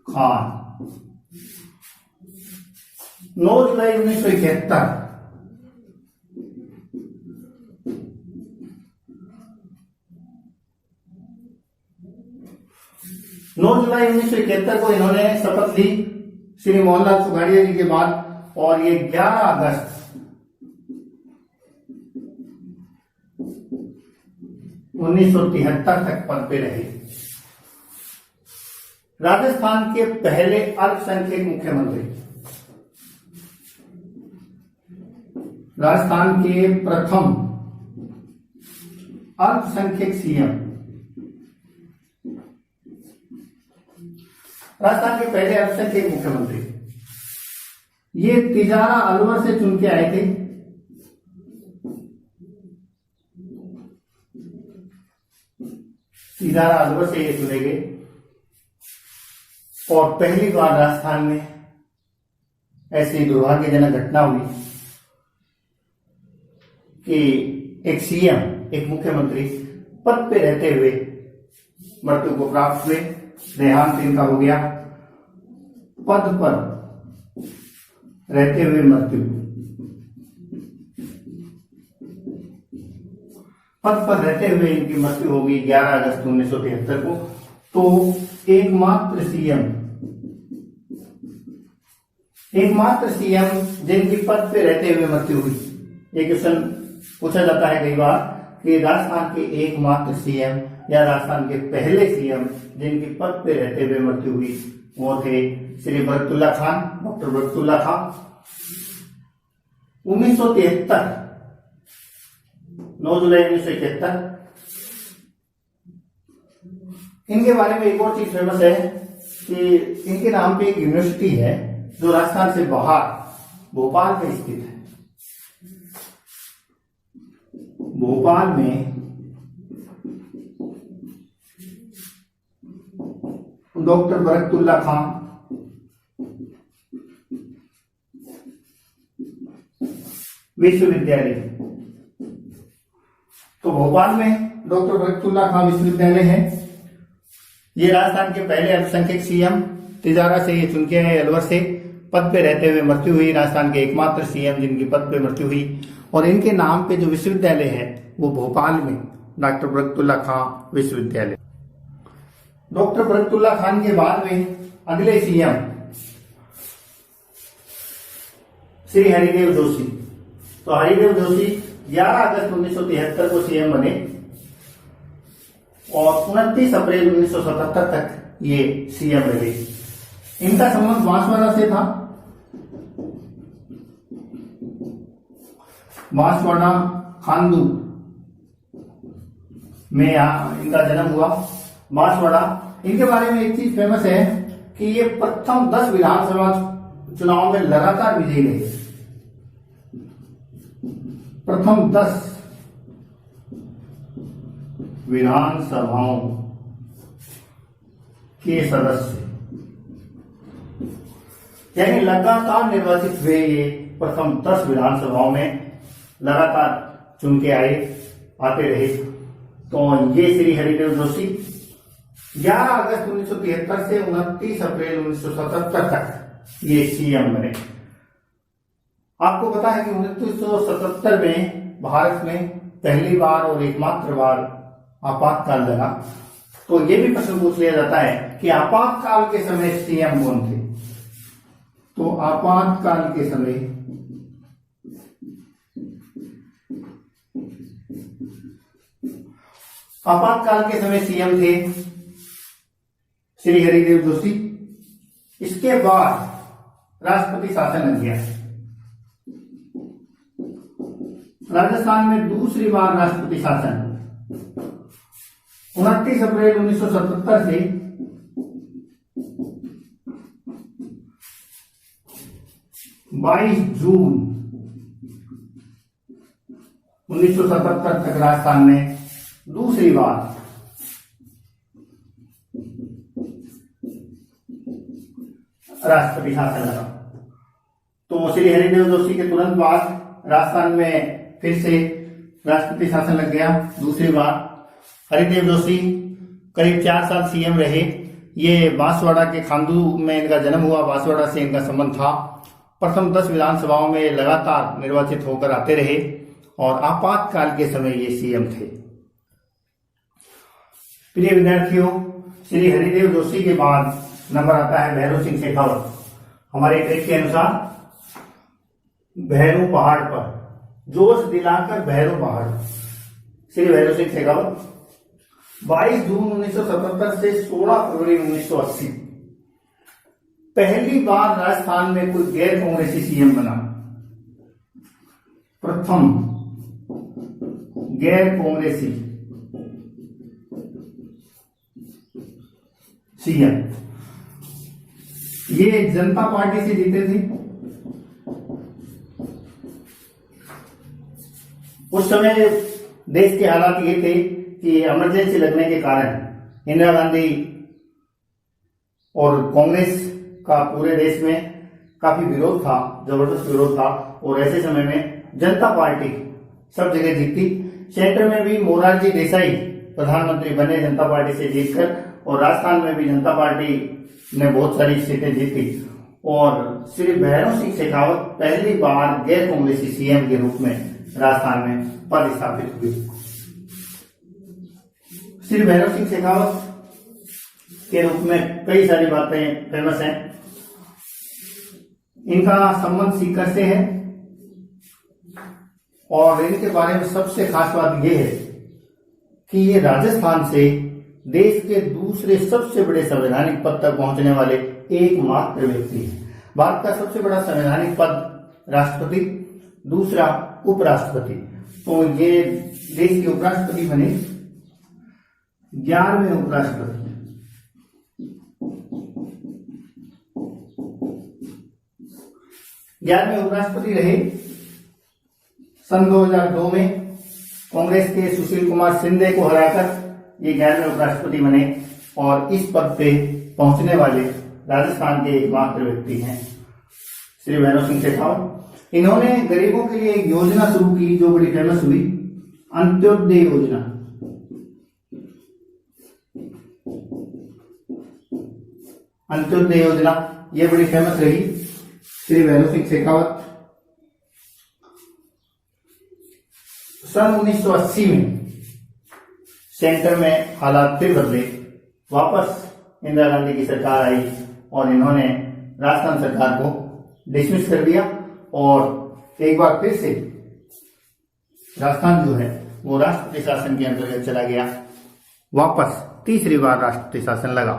खान। 9 जुलाई 1971 9 जुलाई 1971 को इन्होंने शपथ ली श्री मोहनलाल सुखाड़िया जी के बाद, और ये 11 अगस्त 1973 तक पद पे रहे। राजस्थान के पहले अल्पसंख्यक मुख्यमंत्री, राजस्थान के प्रथम अल्पसंख्यक सीएम, राजस्थान के पहले अल्पसंख्यक मुख्यमंत्री, ये तिजारा अलवर से चुन के आए थे। तिजारा अलवर से ये चुने गए और पहली बार राजस्थान में ऐसी दुर्भाग्यजनक घटना हुई कि एक सीएम, एक मुख्यमंत्री पद पे रहते हुए मृत्यु को प्राप्त हुए, देहांत इनका हो गया। पद पर रहते हुए मृत्यु, पद पर रहते हुए इनकी मृत्यु होगी 11 अगस्त 1973 को। तो एकमात्र सीएम जिनकी पद पे रहते हुए मृत्यु हुई। ये क्वेश्चन पूछा जाता है कई बार कि राजस्थान के एकमात्र सीएम या राजस्थान के पहले सीएम जिनकी पद पे रहते हुए मृत्यु हुई वो थे श्री बरकतुल्ला खान, डॉक्टर बरकतुल्ला खान। 1973, 9 जुलाई 1971। इनके बारे में एक और चीज फेमस है कि इनके नाम पे एक यूनिवर्सिटी है जो राजस्थान से बाहर भोपाल में स्थित है। भोपाल में डॉक्टर बरकतुल्ला खान विश्वविद्यालय, तो भोपाल में डॉक्टर बरकतुल्ला खान विश्वविद्यालय है। ये राजस्थान के पहले अल्पसंख्यक सीएम, तिजारा से ये चुन के आए, अलवर से पद पे रहते हुए मृत्यु हुई। राजस्थान के एकमात्र सीएम जिनकी पद पे मृत्यु हुई और इनके नाम पे जो विश्वविद्यालय है वो भोपाल में डॉक्टर बरकतुल्ला खान विश्वविद्यालय। डॉक्टर बरकतुल्ला खान के बाद में अगले सीएम श्री हरिदेव जोशी। तो हरिदेव जोशी 11 अगस्त 1973 को सीएम बने और 29 अप्रैल 1977 तक ये सीएम रहे। इनका संबंध बांसवाड़ा से था। बांसवाड़ा खांडू में इनका जन्म हुआ। बांसवाड़ा, इनके बारे में एक चीज फेमस है कि ये प्रथम 10 विधानसभा चुनाव में लगातार विजयी रहे। प्रथम 10 विधानसभाओं के सदस्य, यानी लगातार निर्वाचित हुए। ये प्रथम 10 विधानसभाओं में लगातार चुन के आते रहे। तो ये श्री हरिदेव जोशी 11 अगस्त 1973 से 29 अप्रैल 1977 तक ये सीएम बने। आपको पता है कि 1977 में भारत में पहली बार और एकमात्र बार आपातकाल लगा। तो ये भी प्रश्न पूछ लिया जाता है कि आपातकाल के समय सीएम कौन थे। तो आपातकाल के समय सीएम थे श्री हरिदेव जोशी। इसके बाद राष्ट्रपति शासन लग गया। राजस्थान में दूसरी बार राष्ट्रपति शासन 29 अप्रैल 1977 से 22 जून 1977 तक राजस्थान में दूसरी बार राष्ट्रपति शासन लगा। तो श्री हरिदेव जोशी के तुरंत बाद राजस्थान में फिर से राष्ट्रपति शासन लग गया दूसरी बार। हरिदेव जोशी करीब 4 साल सीएम रहे। ये बांसवाड़ा के खांडू में इनका जन्म हुआ। बांसवाड़ा से इनका संबंध था। प्रथम 10 विधानसभाओं में लगातार निर्वाचित होकर आते रहे और आपातकाल के समय ये सीएम थे। प्रिय विद्यार्थियों, श्री हरिदेव जोशी के बाद नंबर आता है भैरव सिंह शेखावत। हमारे ट्रिक के अनुसार भैरव पहाड़ पर जोश दिलाकर भैरव पहाड़, श्री भैरव सिंह शेखावत। 22 जून 1977 से 16 फरवरी 1980 पहली बार राजस्थान में कोई गैर कांग्रेसी सीएम बना। प्रथम गैर कांग्रेसी सीएम, ये जनता पार्टी से जीते थे। उस समय देश के हालात ये थे कि इमरजेंसी लगने के कारण इंदिरा गांधी और कांग्रेस का पूरे देश में काफी विरोध था, जबरदस्त विरोध था। और ऐसे समय में जनता पार्टी सब जगह जीती। सेंटर में भी मोरारजी देसाई प्रधानमंत्री बने जनता पार्टी से जीतकर, और राजस्थान में भी जनता पार्टी ने बहुत सारी सीटें जीती। और श्री भैरव सिंह शेखावत पहली बार गैर कांग्रेसी सीएम के रूप में राजस्थान में पद स्थापित हुए। श्री भैरव सिंह शेखावत के रूप में कई सारी बातें फेमस हैं। इनका संबंध सीकर से है, और इनके बारे में सबसे खास बात यह है कि ये राजस्थान से देश के दूसरे सबसे बड़े संवैधानिक पद तक पहुंचने वाले एकमात्र व्यक्ति हैं। भारत का सबसे बड़ा संवैधानिक पद राष्ट्रपति, दूसरा उपराष्ट्रपति। तो ये देश के उपराष्ट्रपति बने, 11वें उपराष्ट्रपति। 11वें उपराष्ट्रपति रहे। सन 2002 में कांग्रेस के सुशील कुमार शिंदे को हराकर ये 11वें उपराष्ट्रपति बने, और इस पद पे पहुंचने वाले राजस्थान के एकमात्र व्यक्ति हैं श्री भैरव सिंह शेखावत। इन्होंने गरीबों के लिए एक योजना शुरू की जो बड़ी फेमस हुई, अंत्योदय योजना। अंत्योदय योजना ये बड़ी फेमस रही। श्री भैरव सिंह शेखावत सन 1980 में सेंटर में हालात फिर बदले, वापस इंदिरा गांधी की सरकार आई और इन्होंने राजस्थान सरकार को डिसमिस कर दिया, और एक बार फिर से राजस्थान जो है वो राष्ट्रपति शासन के अंतर्गत चला गया। वापस तीसरी बार राष्ट्रपति शासन लगा।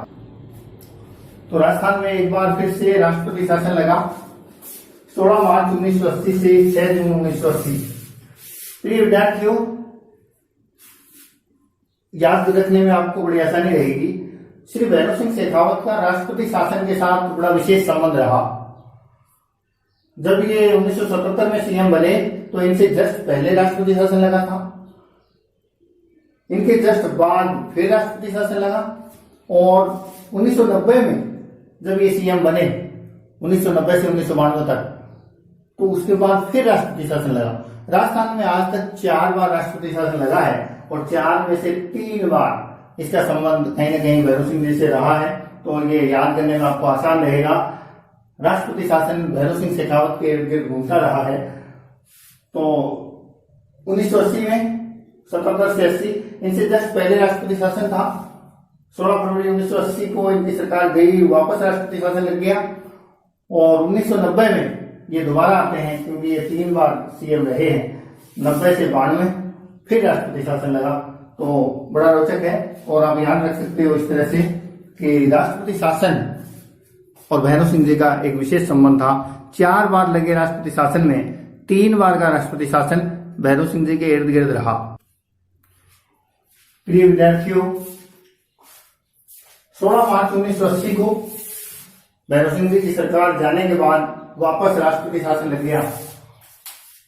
तो राजस्थान में एक बार फिर से राष्ट्रपति शासन लगा 16 मार्च 1980 से 6 जून 1980। प्रिय विद्यार्थियों, याद रखने में आपको बड़ी आसानी रहेगी। श्री भैरव सिंह शेखावत का राष्ट्रपति शासन के साथ बड़ा विशेष संबंध रहा। जब ये 1977 में सीएम बने तो इनसे जस्ट पहले राष्ट्रपति शासन लगा था, इनके जस्ट बाद फिर राष्ट्रपति शासन लगा, और 1990 में जब ये सीएम बने 1990 से 1992 तक, तो उसके बाद फिर राष्ट्रपति शासन लगा। राजस्थान में आज तक 4 बार राष्ट्रपति शासन लगा है, और 4 में से 3 बार इसका संबंध कहीं न कहीं भैरव सिंह जी से रहा है। तो ये याद करने में आपको आसान रहेगा। राष्ट्रपति शासन भैरव सिंह शेखावत के इर्द गिर्द घूमता रहा है। तो 1980 में 77 से 80 इनसे जस्ट पहले राष्ट्रपति शासन था। 16 फरवरी 1980 को इनकी सरकार गई, वापस राष्ट्रपति शासन लग गया, और 1990 में ये दोबारा आते हैं क्योंकि ये 3 बार सीएम रहे हैं। 90 से 92 फिर राष्ट्रपति शासन लगा। तो बड़ा रोचक है, और आप ध्यान रख सकते हो इस तरह से कि राष्ट्रपति शासन और भैरव सिंह जी का एक विशेष संबंध था। 4 बार लगे राष्ट्रपति शासन में, 3 बार का राष्ट्रपति शासन भैरव सिंह जी के इर्द गिर्द रहा। प्रिय विद्यार्थियों, 16 मार्च 1980 को भैरव सिंह जी की सरकार जाने के बाद वापस राष्ट्रपति शासन लग गया,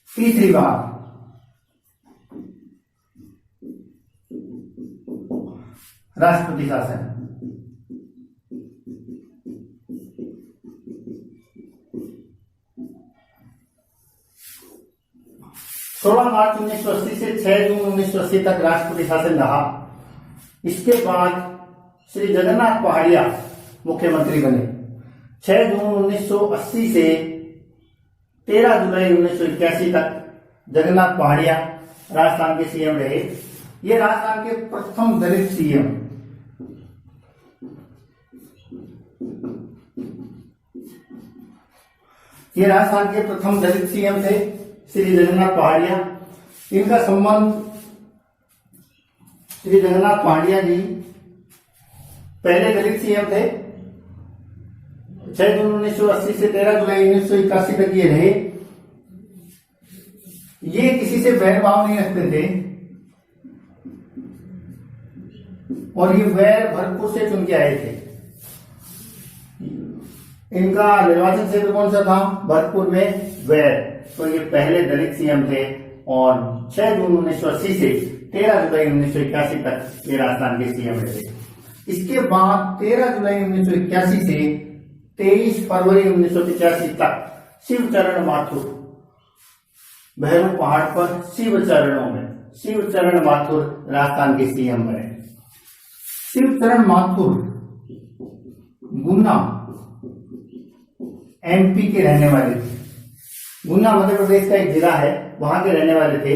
तीसरी बार। राष्ट्रपति शासन 16 मार्च 1980 से 6 जून 1980 तक राष्ट्रपति शासन रहा। इसके बाद श्री जगन्नाथ पहाड़िया मुख्यमंत्री बने। 6 जून 1980 से 13 जुलाई 1981 तक जगन्नाथ पहाड़िया राजस्थान के सीएम रहे। ये राजस्थान के प्रथम दलित सीएम। ये राजस्थान के प्रथम दलित सीएम थे श्री जगन्नाथ पहाड़िया। इनका संबंध श्री जगन्नाथ पांड्या जी पहले दलित सीएम थे। 6 जून 1980 से 13 जुलाई 1981 तक ये रहे। ये किसी से बैर भाव नहीं रखते थे और ये वैर भरतपुर से चुन के आए थे। इनका निर्वाचन क्षेत्र कौन सा था? भरतपुर में वैर। तो ये पहले दलित सीएम थे और 6 जून 1980 से 13 जुलाई 1981 तक ये राजस्थान के सीएम रहे। इसके बाद 13 जुलाई 1981 से 23 फरवरी 1985 तक शिवचरण माथुर भैरव पहाड़ पर शिवचरण माथुर राजस्थान के सीएम बने। शिवचरण माथुर गुना एमपी के रहने वाले थे। गुना मध्य प्रदेश का एक जिला है, वहां के रहने वाले थे।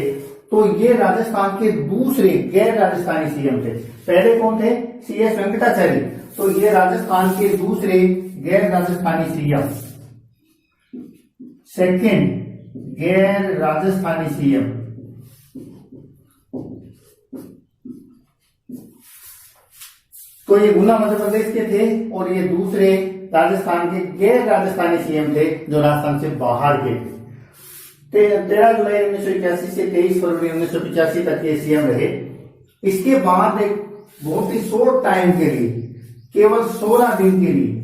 तो ये राजस्थान के दूसरे गैर राजस्थानी सीएम थे। पहले कौन थे? CS वेंकटाचार्य। तो ये राजस्थान के दूसरे गैर राजस्थानी सीएम, सेकंड गैर राजस्थानी सीएम। तो ये गुना मध्य प्रदेश के थे और ये दूसरे राजस्थान के गैर राजस्थानी सीएम थे जो राजस्थान से बाहर के थे। 13 जुलाई 1981 से 23 फरवरी 1985 तक ये सीएम रहे। इसके बाद एक बहुत ही शॉर्ट टाइम के लिए, केवल 16 दिन के लिए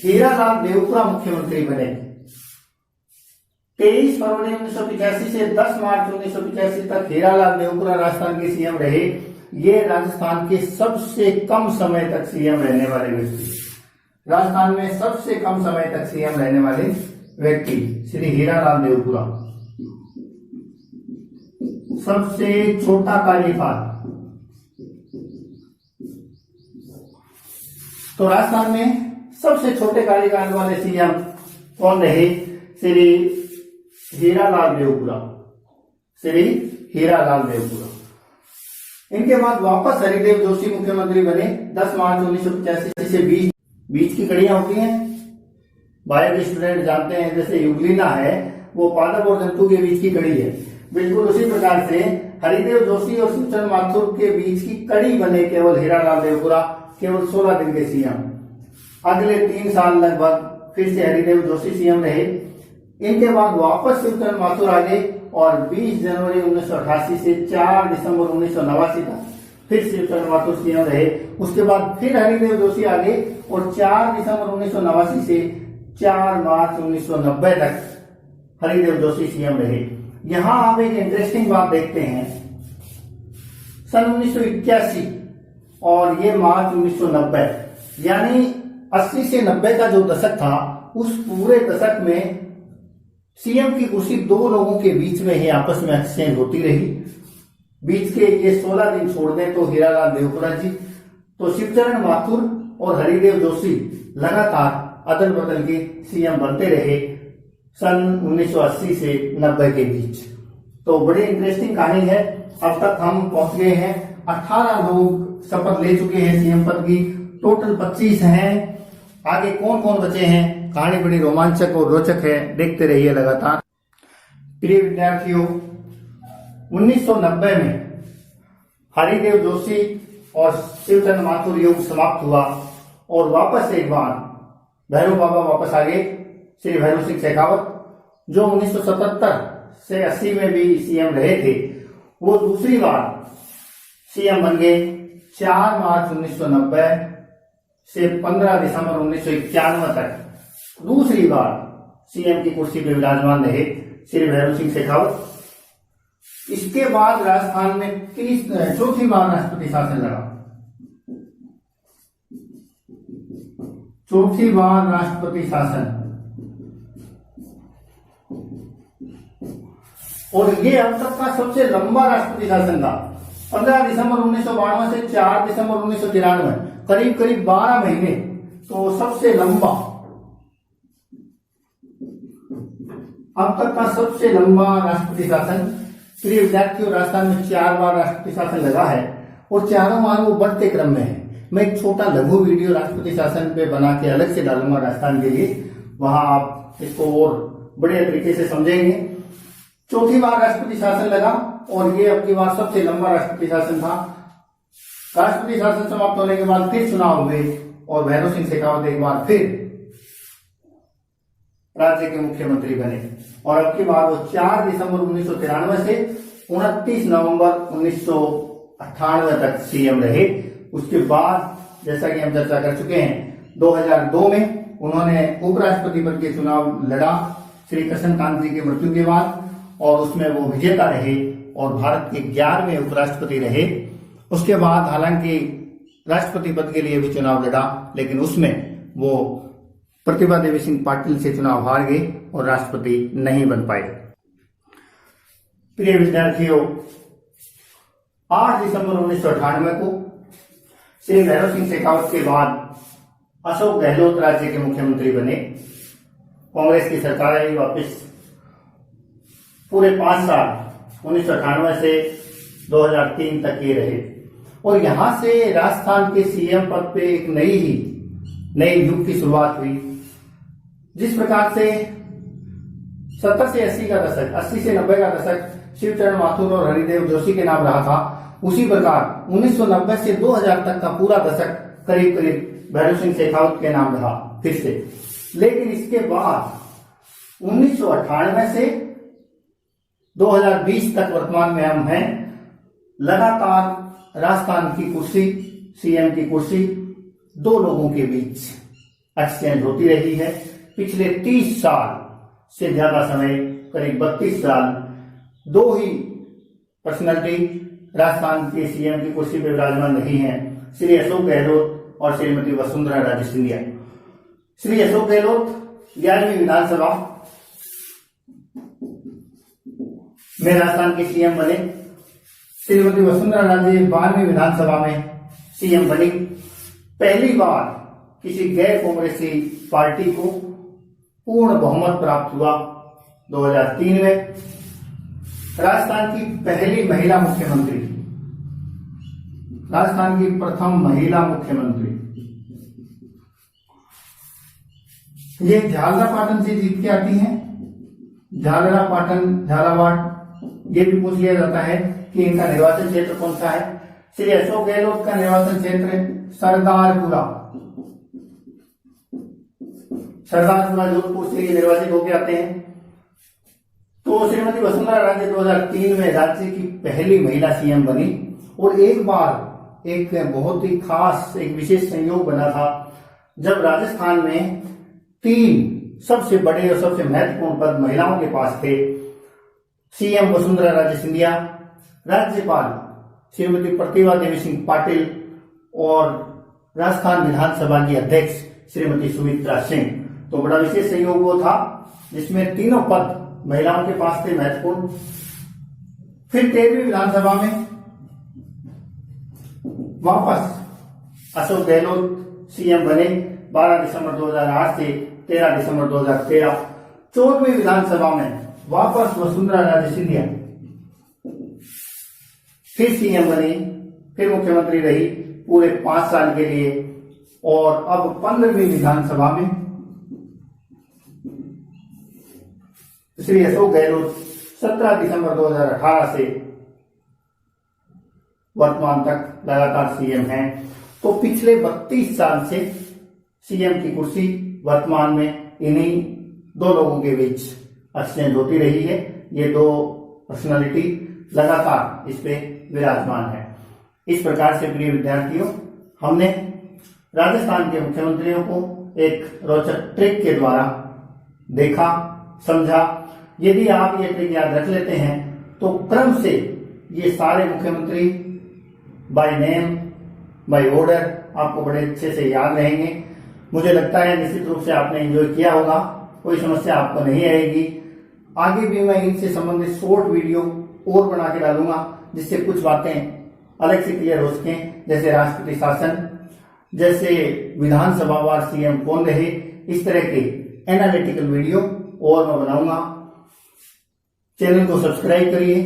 हीरालाल देवपुरा मुख्यमंत्री बने। 23 फरवरी 1985 से 10 मार्च 1985 तक हीरालाल देवपुरा राजस्थान के सीएम रहे। ये राजस्थान के सबसे कम समय तक सीएम रहने वाले व्यक्ति, राजस्थान में सबसे कम समय तक सीएम रहने वाले व्यक्ति श्री हीरालाल देवपुरा। सबसे छोटा कार्यकाल, तो राजस्थान में सबसे छोटे कार्यकाल वाले सीएम कौन रहे? श्री हीरालाल देवपुरा। इनके बाद वापस हरिदेव जोशी मुख्यमंत्री बने 10 मार्च 1985 से 20 की कड़ियां होती हैं। बायो स्टूडेंट जानते हैं, जैसे युगलीना है वो पादप और जंतु के बीच की कड़ी है। बिल्कुल उसी प्रकार से हरिदेव जोशी और शिवचरण माथुर के बीच की कड़ी बने केवल हीरालाल देवपुरा, केवल 16 दिन के सीएम। अगले 3 साल लगभग फिर से हरिदेव जोशी सीएम रहे। इनके बाद वापस शिवचरण माथुर आ गए और 20 जनवरी 1988 से 4 दिसंबर 1989 तक फिर शिवचरण माथुर सीएम रहे। उसके बाद फिर हरिदेव जोशी आ गए और 4 दिसंबर 1989 से 4 मार्च 1990 तक हरिदेव जोशी सीएम रहे। यहां आप एक इंटरेस्टिंग बात देखते हैं। सन 1981 और ये मार्च 1990, यानी 80 से 90 का जो दशक था, उस पूरे दशक में सीएम की कुर्सी 2 लोगों के बीच में ही आपस में एक्सचेंज होती रही। बीच के ये 16 दिन छोड़ दें तो हीरालाल देवपुरा जी, तो शिवचरण माथुर और हरिदेव जोशी लगातार अदल बदल के सीएम बनते रहे सन 1980 से 90 के बीच। तो बड़ी इंटरेस्टिंग कहानी है। अब तक हम पहुंच गए हैं, 18 लोग शपथ ले चुके हैं सीएम पद की, टोटल 25 हैं। आगे कौन कौन बचे हैं, कहानी बड़ी रोमांचक और रोचक है, देखते रहिए लगातार। प्रिय विद्यार्थियों, 1990 में हरिदेव जोशी और शिवचरण माथुर युग समाप्त हुआ और वापस एक बार भैरव बाबा वापस आ गए, श्री भैरव सिंह शेखावत, जो 1977 से 80 में भी सीएम रहे थे। वो दूसरी बार सीएम बन गए 4 मार्च 1990 से 15 दिसंबर 1991 तक दूसरी बार सीएम की कुर्सी पर विराजमान रहे श्री भैरव सिंह शेखावत। इसके बाद राजस्थान में चौथी बार राष्ट्रपति शासन लगा। चौथी बार राष्ट्रपति शासन, और ये अब तक का सबसे लंबा राष्ट्रपति शासन था। 15 दिसंबर 1992 से 4 दिसंबर 1993, करीब करीब 12 महीने, तो सबसे लंबा, अब तक का सबसे लंबा राष्ट्रपति शासन। प्रिय विद्यार्थियों, राजस्थान में 4 बार राष्ट्रपति शासन लगा है और चारों बार वो बढ़ते क्रम में है। मैं एक छोटा लघु वीडियो राष्ट्रपति शासन पे बना के अलग से डालूंगा राजस्थान के लिए, वहां आप इसको और बढ़िया तरीके से समझेंगे। चौथी बार राष्ट्रपति शासन लगा और ये अब की बार सबसे लंबा राष्ट्रपति शासन था। राष्ट्रपति शासन समाप्त होने के बाद फिर चुनाव हुए और भैरव सिंह शेखावत एक बार फिर राज्य के मुख्यमंत्री बने और अब की बार वो 4 दिसंबर 1993 से 29 नवंबर 1998 तक सीएम रहे। उसके बाद जैसा कि हम चर्चा कर चुके हैं 2002 में उन्होंने उपराष्ट्रपति पद के चुनाव लड़ा श्री कृष्णकांत जी की मृत्यु के बाद और उसमें वो विजेता रहे और भारत के 11वें उपराष्ट्रपति रहे। उसके बाद हालांकि राष्ट्रपति पद के लिए भी चुनाव लड़ा लेकिन उसमें वो प्रतिभा देवी सिंह पाटिल से चुनाव हार गए और राष्ट्रपति नहीं बन पाए। प्रिय विद्यार्थियों, 8 दिसंबर 1998 को श्री भैरव सिंह शेखावत के बाद अशोक गहलोत राज्य के मुख्यमंत्री बने। कांग्रेस की सरकार आई वापिस। पूरे 5 साल 1998 से 2003 तक ये रहे और यहां से राजस्थान के सीएम पद पे एक नई युग की शुरुआत हुई। जिस प्रकार से 70 से 80 का दशक, 80 से 90 का दशक शिवचरण माथुर और हरिदेव जोशी के नाम रहा था, उसी प्रकार 1990 से 2000 तक का पूरा दशक करीब करीब भैरव सिंह शेखावत के नाम रहा फिर से। लेकिन इसके बाद 1998 से 2020 तक वर्तमान में हम हैं, लगातार राजस्थान की कुर्सी, सीएम की कुर्सी दो लोगों के बीच एक्सचेंज होती रही है। पिछले 30 साल से ज्यादा समय, करीब 32 साल, दो ही पर्सनालिटी राजस्थान के सीएम की कुर्सी पर विराजमान रही हैं, श्री अशोक गहलोत और श्रीमती वसुंधरा राजे सिंधिया। श्री अशोक गहलोत 11वीं विधानसभा में राजस्थान के सीएम बने। श्रीमती वसुंधरा राजे 12वीं विधानसभा में सीएम बनी। पहली बार किसी गैर कांग्रेसी पार्टी को पूर्ण बहुमत प्राप्त हुआ 2003 में। राजस्थान की पहली महिला मुख्यमंत्री, राजस्थान की प्रथम महिला मुख्यमंत्री, ये झालरापाटन से जीत के आती हैं। झालरापाटन, झालावाड़, ये भी पूछ लिया जाता है कि इनका निर्वाचन क्षेत्र कौन सा है। श्री अशोक गहलोत का निर्वाचन क्षेत्र सरदारपुरा, जोधपुर से ये निर्वाचित होकर आते हैं। तो श्रीमती वसुंधरा राजे 2003 में राज्य की पहली महिला सीएम बनी और एक बार एक बहुत ही खास, एक विशेष संयोग बना था जब राजस्थान में 3 सबसे बड़े और सबसे महत्वपूर्ण पद महिलाओं के पास थे। सीएम वसुंधरा राजे सिंधिया, राज्यपाल श्रीमती प्रतिभा देवी सिंह पाटिल और राजस्थान विधानसभा की अध्यक्ष श्रीमती सुमित्रा सिंह। तो बड़ा विशेष संयोग वो था जिसमें तीनों पद महिलाओं के पास थे महत्वपूर्ण। फिर 13वीं विधानसभा में वापस अशोक गहलोत सीएम बने 12 दिसंबर 2008 से 13 दिसंबर 2013। 14वीं विधानसभा में वापस वसुंधरा राजे सिंधिया फिर सीएम बनी, फिर मुख्यमंत्री रही पूरे 5 साल के लिए। और अब 15वीं विधानसभा में श्री अशोक गहलोत 17 दिसंबर 2018 से वर्तमान तक लगातार सीएम हैं। तो पिछले 32 साल से सीएम की कुर्सी वर्तमान में इन्हीं दो लोगों के बीच एक्सचेंज होती रही है। ये दो पर्सनालिटी लगातार इस पे विराजमान है। इस प्रकार से प्रिय विद्यार्थियों, हमने राजस्थान के मुख्यमंत्रियों को एक रोचक ट्रिक के द्वारा देखा, समझा। यदि आप ये ट्रिक याद रख लेते हैं तो क्रम से ये सारे मुख्यमंत्री बाय नेम, बाय ऑर्डर आपको बड़े अच्छे से याद रहेंगे। मुझे लगता है निश्चित रूप से आपने एंजॉय किया होगा, कोई समस्या आपको नहीं आएगी। आगे भी मैं इनसे संबंधित शॉर्ट वीडियो और बना के डालूंगा जिससे कुछ बातें अलग से क्लियर हो सकें, जैसे राष्ट्रपति शासन, जैसे विधानसभावार सीएम कौन रहे, इस तरह के एनालिटिकल वीडियो और मैं बनाऊंगा। चैनल को सब्सक्राइब करिए,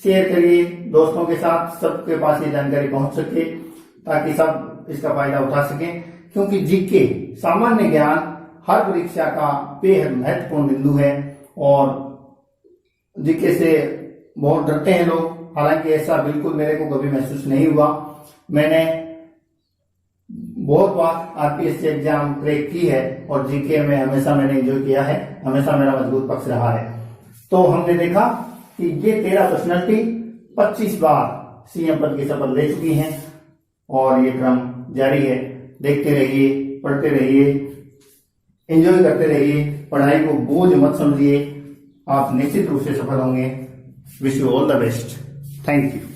शेयर करिए दोस्तों के साथ, सबके पास ये जानकारी पहुंच सके ताकि सब इसका फायदा उठा सकें। क्योंकि जीके, सामान्य ज्ञान, हर परीक्षा का बेहद महत्वपूर्ण बिंदु है और जीके से बहुत डरते हैं लोग, हालांकि ऐसा बिल्कुल मेरे को कभी महसूस नहीं हुआ। मैंने बहुत बार आरपीएस एग्जाम क्रैक की है और जीके में हमेशा मैंने एंजॉय किया है, हमेशा मेरा मजबूत पक्ष रहा है। तो हमने देखा कि ये 13 पर्सनैलिटी 25 बार सीएम पद की शपथ ले चुकी हैं और ये क्रम जारी है। देखते रहिए, पढ़ते रहिए, एंजॉय करते रहिए, पढ़ाई को बोझ मत समझिए, आप निश्चित रूप से सफल होंगे। Wish you all the best. Thank you.